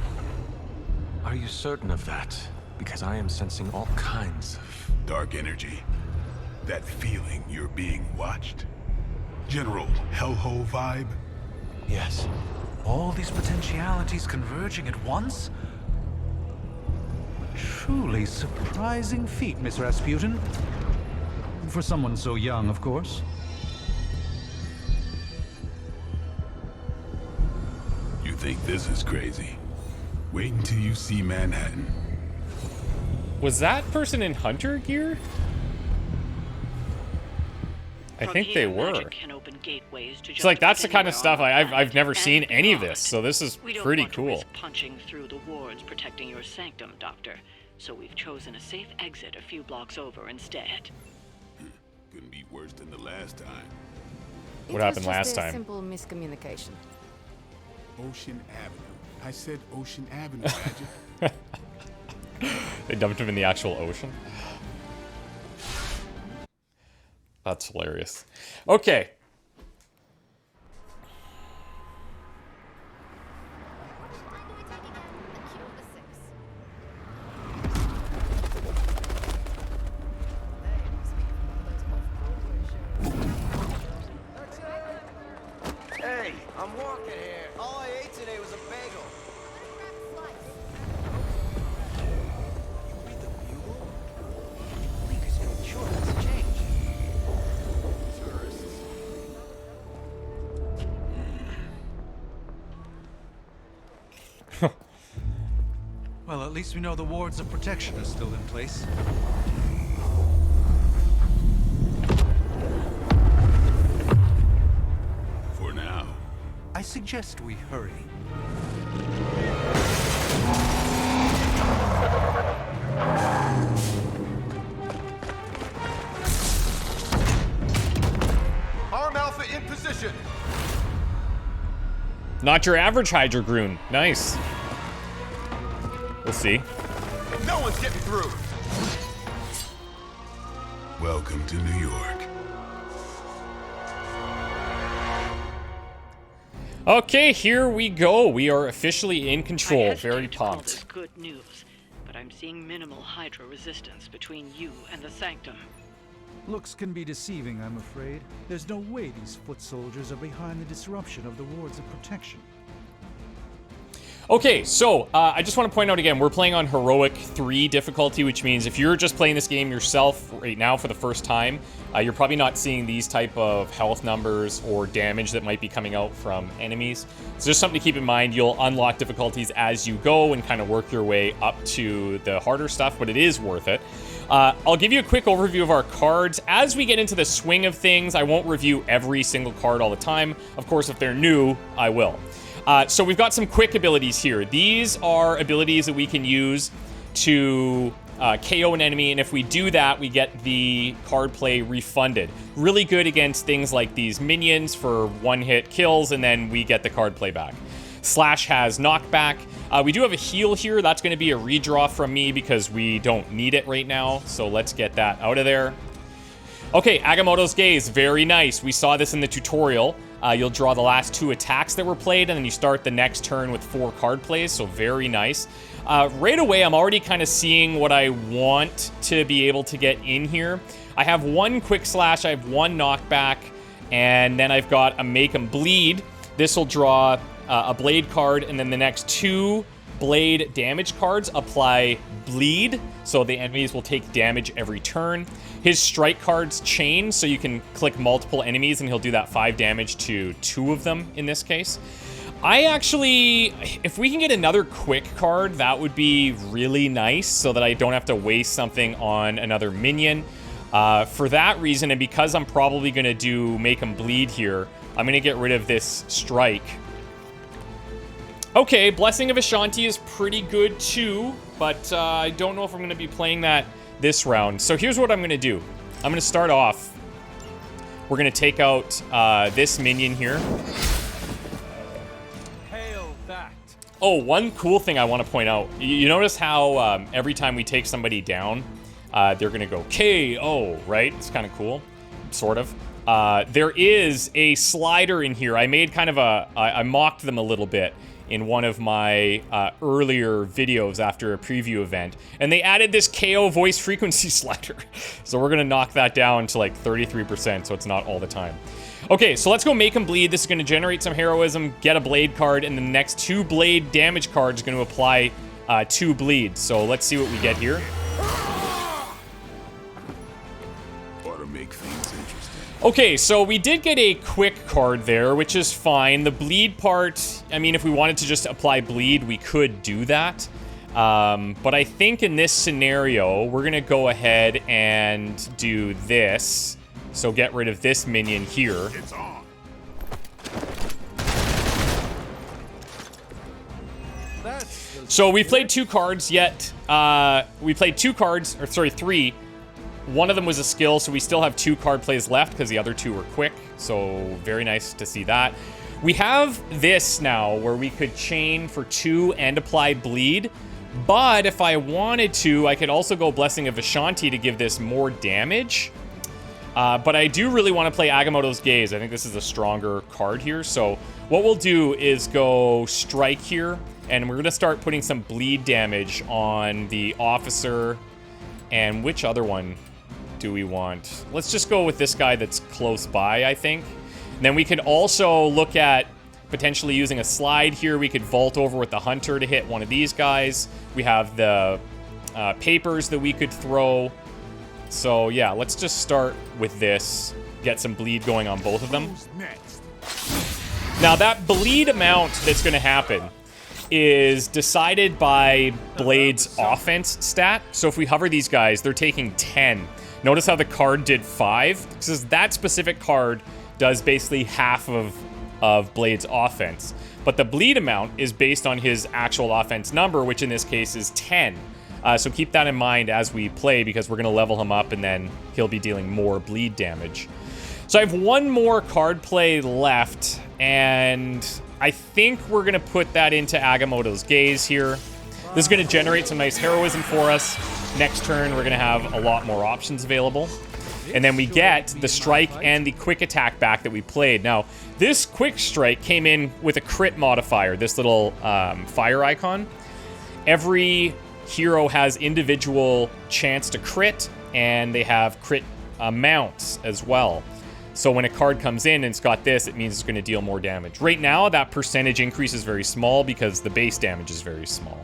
Are you certain of that? Because I am sensing all kinds of... dark energy. That feeling you're being watched. General hellhole vibe? Yes. All these potentialities converging at once? A truly surprising feat, Miss Rasputin. For someone so young, of course. You think this is crazy? Wait until you see Manhattan. Was that person in Hunter gear? I think they were. It's like that's the kind of stuff I've never seen any of this, so this is pretty cool. Punching through the wards protecting your sanctum, Doctor. So we've chosen a safe exit a few blocks over instead. Couldn't be worse than the last time. What happened last It was just a time? simple miscommunication. Ocean Avenue. I said Ocean Avenue, Magic. They dumped him in the actual ocean. That's hilarious. Okay, I'm working here. All I ate today was a bagel. You read the Bugle? Leaguer's doing sure that's change. Tourists. Well, at least we know the wards of protection are still in place. For now. I suggest we hurry. Arm Alpha in position. Not your average Hydra Groon. Nice. We'll see. No one's getting through. Welcome to New York. Okay, here we go. We are officially in control. Very To call pumped. this good news, but I'm seeing minimal Hydra resistance between you and the Sanctum. Looks can be deceiving, I'm afraid. There's no way these foot soldiers are behind the disruption of the wards of protection. Okay, so I just want to point out again, we're playing on Heroic 3 difficulty, which means if you're just playing this game yourself right now for the first time, you're probably not seeing these type of health numbers or damage that might be coming out from enemies. So just something to keep in mind. You'll unlock difficulties as you go and kind of work your way up to the harder stuff, but it is worth it. I'll give you a quick overview of our cards. As we get into the swing of things, I won't review every single card all the time. Of course, if they're new, I will. So we've got some quick abilities here. These are abilities that we can use to KO an enemy, and if we do that, we get the card play refunded. Really good against things like these minions for one-hit kills, and then we get the card play back. Slash has knockback. We do have a heal here. That's going to be a redraw from me because we don't need it right now, so let's get that out of there. Okay, Agamotto's Gaze, very nice. We saw this in the tutorial. You'll draw the last 2 attacks that were played, and then you start the next turn with 4 card plays, so very nice. Right away, I'm already kind of seeing what I want to be able to get in here. I have 1 Quick Slash, I have 1 knockback, and then I've got a Make 'em Bleed. This will draw a Blade card, and then the next 2 Blade damage cards apply Bleed, so the enemies will take damage every turn. His strike cards chain, so you can click multiple enemies and he'll do that 5 damage to 2 of them in this case. I actually, if we can get another quick card, that would be really nice so that I don't have to waste something on another minion. For that reason, and because I'm probably going to do Make 'em Bleed here, I'm going to get rid of this strike. Okay, Blessing of Ashanti is pretty good too, but I don't know if I'm going to be playing that this round. So here's what I'm going to do. I'm going to start off. We're going to take out this minion here. Hail that. Oh, one cool thing I want to point out. You notice how every time we take somebody down, they're going to go KO, right? It's kind of cool, sort of. There is a slider in here. I made kind of I mocked them a little bit in one of my earlier videos after a preview event, and they added this KO voice frequency slider. So we're gonna knock that down to like 33%, so it's not all the time. Okay, so let's go Make 'em Bleed. This is gonna generate some heroism, get a Blade card, and the next 2 Blade damage cards are gonna apply 2 Bleed. So let's see what we get here. Ought to make things interesting. Okay, so we did get a quick card there, which is fine. The Bleed part, I mean, if we wanted to just apply Bleed, we could do that. But I think in this scenario, we're going to go ahead and do this. So get rid of this minion here. It's on. So we played 2 cards yet. We played 2 cards, or sorry, 3. One of them was a skill, so we still have 2 card plays left because the other 2 were quick. So very nice to see that. We have this now where we could chain for 2 and apply Bleed. But if I wanted to, I could also go Blessing of Ashanti to give this more damage. But I do really want to play Agamotto's Gaze. I think this is a stronger card here. So what we'll do is go Strike here. And we're going to start putting some Bleed damage on the Officer. And which other one do we want? Let's just go with this guy that's close by, I think. And then we could also look at potentially using a slide here. We could vault over with the Hunter to hit one of these guys. We have the papers that we could throw. So yeah, let's just start with this. Get some bleed going on both of them. Now that bleed amount that's going to happen is decided by Blade's offense stat. So if we hover these guys, they're taking 10. Notice how the card did 5? Because that specific card does basically half of Blade's offense. But the bleed amount is based on his actual offense number, which in this case is 10. So keep that in mind as we play, because we're going to level him up and then he'll be dealing more bleed damage. So I have one more card play left, and I think we're going to put that into Agamotto's Gaze here. This is going to generate some nice heroism for us. Next turn, we're going to have a lot more options available. And then we get the strike and the quick attack back that we played. Now, this quick strike came in with a crit modifier, this little fire icon. Every hero has individual chance to crit, and they have crit amounts as well. So when a card comes in and it's got this, it means it's going to deal more damage. Right now, that percentage increase is very small because the base damage is very small.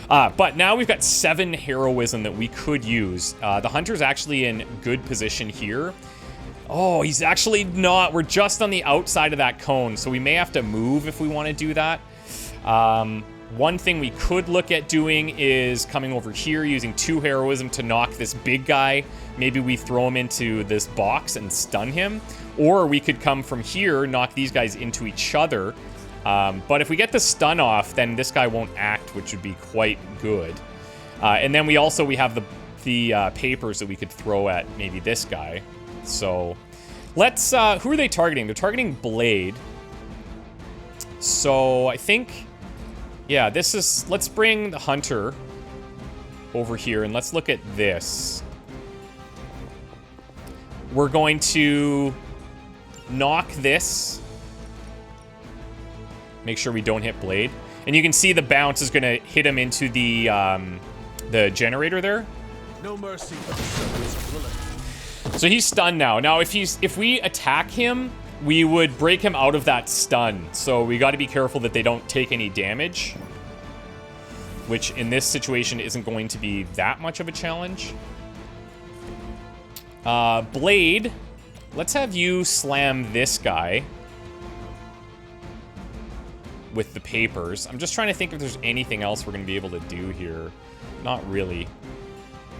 But now we've got 7 heroism that we could use. The Hunter's actually in good position here. Oh, he's actually not. We're just on the outside of that cone, so we may have to move if we want to do that. One thing we could look at doing is coming over here, using 2 heroism to knock this big guy. Maybe we throw him into this box and stun him. Or we could come from here, knock these guys into each other. But if we get the stun off, then this guy won't act, which would be quite good. And then we have the papers that we could throw at maybe this guy. So let's, who are they targeting? They're targeting Blade. So I think, yeah, let's bring the Hunter over here and let's look at this. We're going to knock this. Make sure we don't hit Blade. And you can see the bounce is going to hit him into the generator there. No mercy for the servants of Lilith. So he's stunned now. Now, if we attack him, we would break him out of that stun. So we got to be careful that they don't take any damage, which in this situation isn't going to be that much of a challenge. Blade, let's have you slam this guy with the papers. I'm just trying to think if there's anything else we're going to be able to do here. Not really.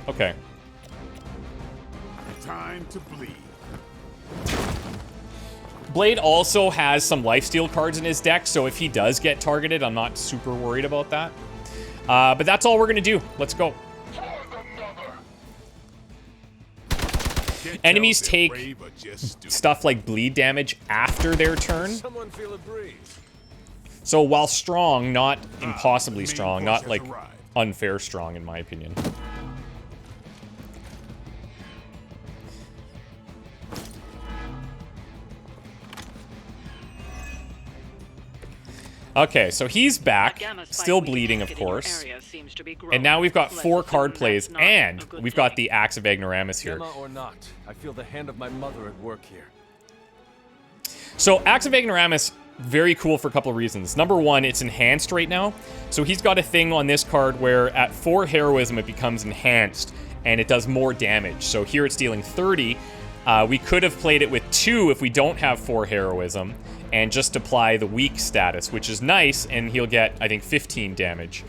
Okay. Time to bleed. Blade also has some lifesteal cards in his deck, so if he does get targeted, I'm not super worried about that. But that's all we're going to do. Let's go. Enemies take stuff like bleed damage after their turn. Someone feel a breeze. So while strong, not impossibly strong, not like unfair strong in my opinion. Okay, so he's back, still bleeding, of course. And now we've got 4 card plays, and we've got the Axe of Ignoramus here. Gemma or not, I feel the hand of my mother at work here. So Axe of Ignoramus, very cool for a couple of reasons. Number one, it's enhanced right now. So he's got a thing on this card where at 4 heroism, it becomes enhanced, and it does more damage. So here it's dealing 30. We could have played it with 2 if we don't have 4 heroism, and just apply the weak status, which is nice, and he'll get, I think, 15 damage.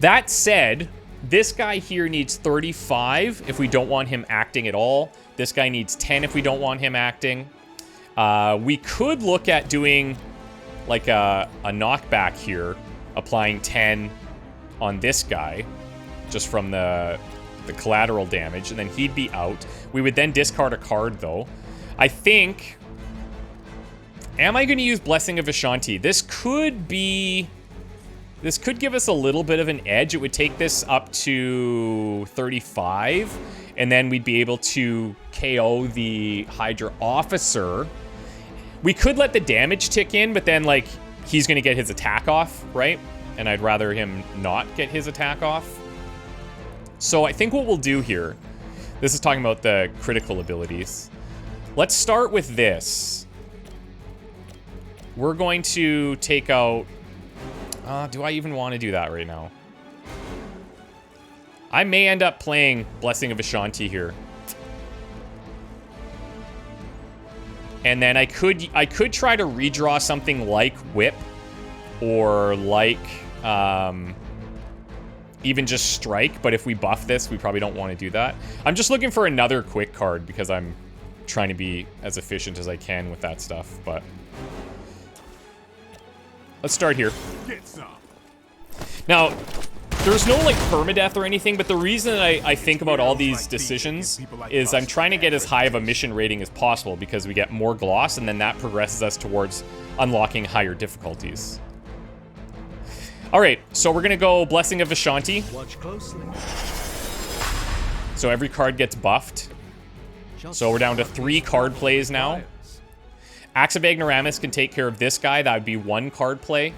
That said, this guy here needs 35 if we don't want him acting at all. This guy needs 10 if we don't want him acting. We could look at doing like a knockback here, applying 10 on this guy, just from the collateral damage, and then he'd be out. We would then discard a card, though. I think... Am I going to use Blessing of Ashanti? This could give us a little bit of an edge. It would take this up to 35, and then we'd be able to KO the Hydra officer. We could let the damage tick in, but then, like, he's going to get his attack off, right? And I'd rather him not get his attack off. So I think what we'll do here, this is talking about the critical abilities. Let's start with this. we're going to take out... do I even want to do that right now? I may end up playing Blessing of Ashanti here. And then I could try to redraw something like Whip or like even just Strike, but if we buff this, we probably don't want to do that. I'm just looking for another quick card because I'm trying to be as efficient as I can with that stuff, but let's start here. Get some. Now, there's no like permadeath or anything, but the reason I think about all these decisions is I'm trying to get as high of a mission rating as possible because we get more gloss and then that progresses us towards unlocking higher difficulties. All right, so we're gonna go Blessing of Ashanti. Watch closely. So every card gets buffed. So we're down to 3 card plays now. Axe of Ignoramus can take care of this guy. That would be 1 card play.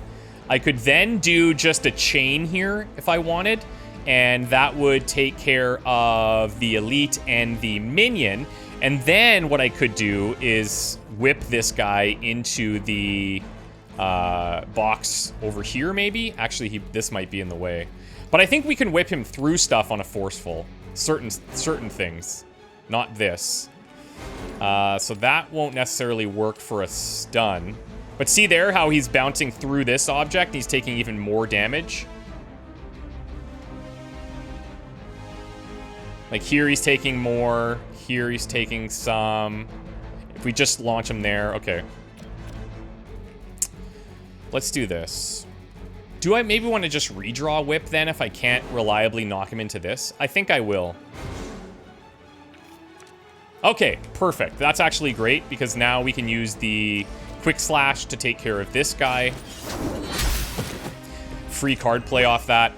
I could then do just a chain here if I wanted, and that would take care of the elite and the minion. And then what I could do is whip this guy into the box over here, maybe. Actually, this might be in the way, but I think we can whip him through stuff on a forceful. Certain things, not this. So that won't necessarily work for a stun. But see there how he's bouncing through this object and he's taking even more damage? Like here he's taking more, here he's taking some. If we just launch him there, okay. Let's do this. Do I maybe want to just redraw Whip then if I can't reliably knock him into this? I think I will. Okay, perfect. That's actually great because now we can use the Quick Slash to take care of this guy. Free card play off that.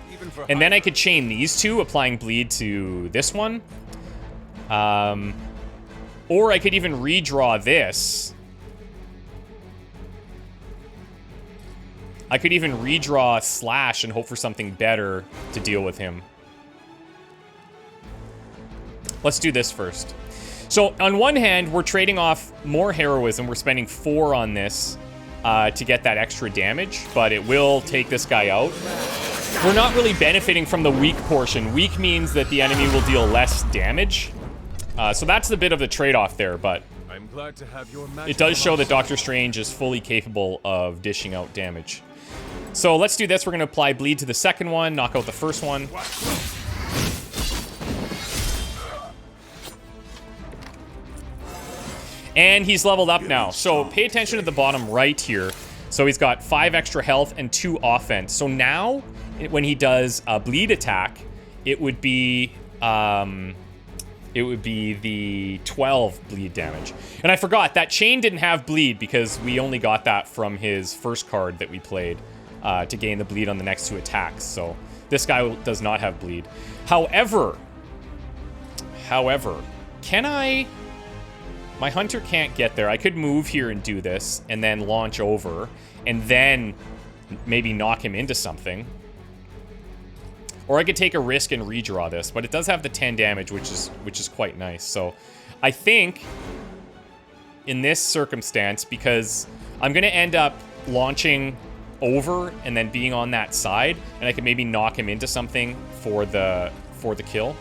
And then I could chain these two, applying bleed to this one. Or I could even redraw this. I could even redraw Slash and hope for something better to deal with him. Let's do this first. So on one hand, we're trading off more heroism. We're spending 4 on this to get that extra damage, but it will take this guy out. We're not really benefiting from the weak portion. Weak means that the enemy will deal less damage. So that's a bit of the trade-off there, but I'm glad to have your it does show that Doctor Strange is fully capable of dishing out damage. So let's do this. We're going to apply bleed to the second one, knock out the first one. And he's leveled up now. So pay attention to the bottom right here. So he's got 5 extra health and 2 offense. So now, when he does a bleed attack, it would be the 12 bleed damage. And I forgot, that chain didn't have bleed because we only got that from his first card that we played to gain the bleed on the next 2 attacks. So this guy does not have bleed. However, can I... My Hunter can't get there. I could move here and do this, and then launch over, and then maybe knock him into something. Or I could take a risk and redraw this, but it does have the 10 damage, which is quite nice. So I think in this circumstance, because I'm going to end up launching over and then being on that side, and I could maybe knock him into something for the kill.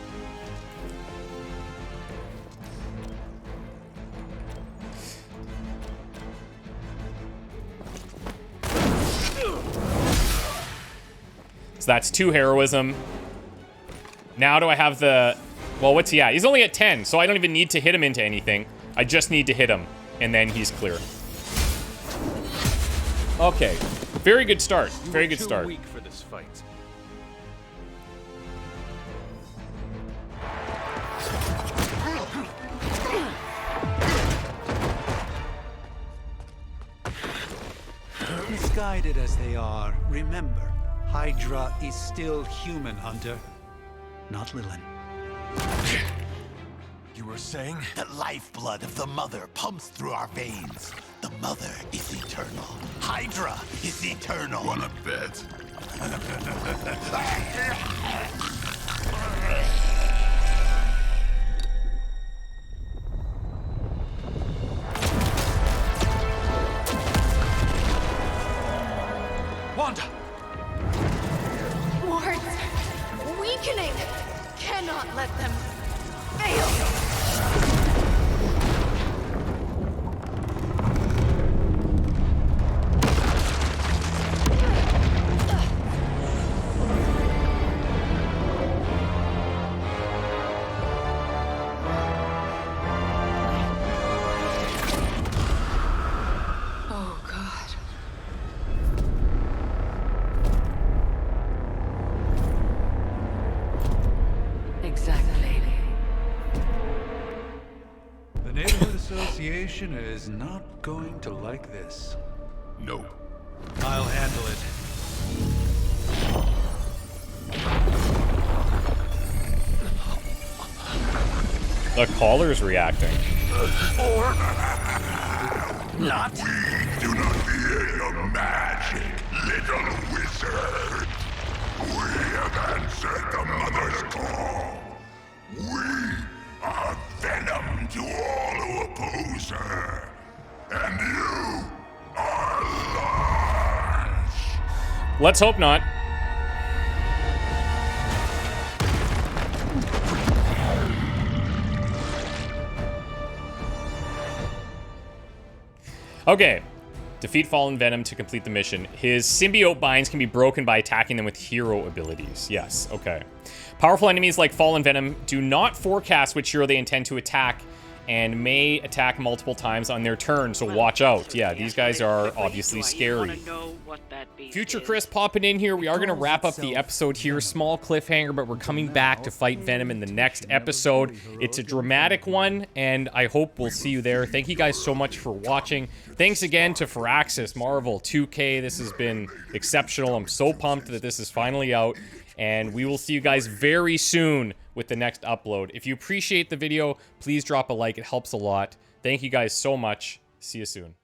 So that's 2 heroism. Now do I have the... Well, what's he at? He's only at 10, so I don't even need to hit him into anything. I just need to hit him, and then he's clear. Okay. Very good start. Very good start. Weak for this fight. Misguided as they are, remember, Hydra is still human, Hunter. Not Lilin. You were saying? The lifeblood of the Mother pumps through our veins. The Mother is eternal. Hydra is eternal. Wanna bet? Wanda! Wards! Weakening! Cannot let them fail! Oh, God. Exactly. The Neighborhood Association is not going to like this. No. I'll handle it. The caller's reacting. Or not. We do not fear your magic, little wizard. We have answered the Mother's call. We are venom to all who oppose her. And you are lost. Let's hope not. Okay. Defeat Fallen Venom to complete the mission. His symbiote binds can be broken by attacking them with hero abilities. Yes, okay. Powerful enemies like Fallen Venom do not forecast which hero they intend to attack and may attack multiple times on their turn, so watch out. Yeah, these guys are obviously scary. Future Chris popping in here. We are going to wrap up the episode here. Small cliffhanger, but we're coming back to fight Venom in the next episode. It's a dramatic one, and I hope we'll see you there. Thank you guys so much for watching. Thanks again to Firaxis, Marvel, 2K. This has been exceptional. I'm so pumped that this is finally out, and we will see you guys very soon with the next upload. If you appreciate the video, please drop a like. It helps a lot. Thank you guys so much. See you soon.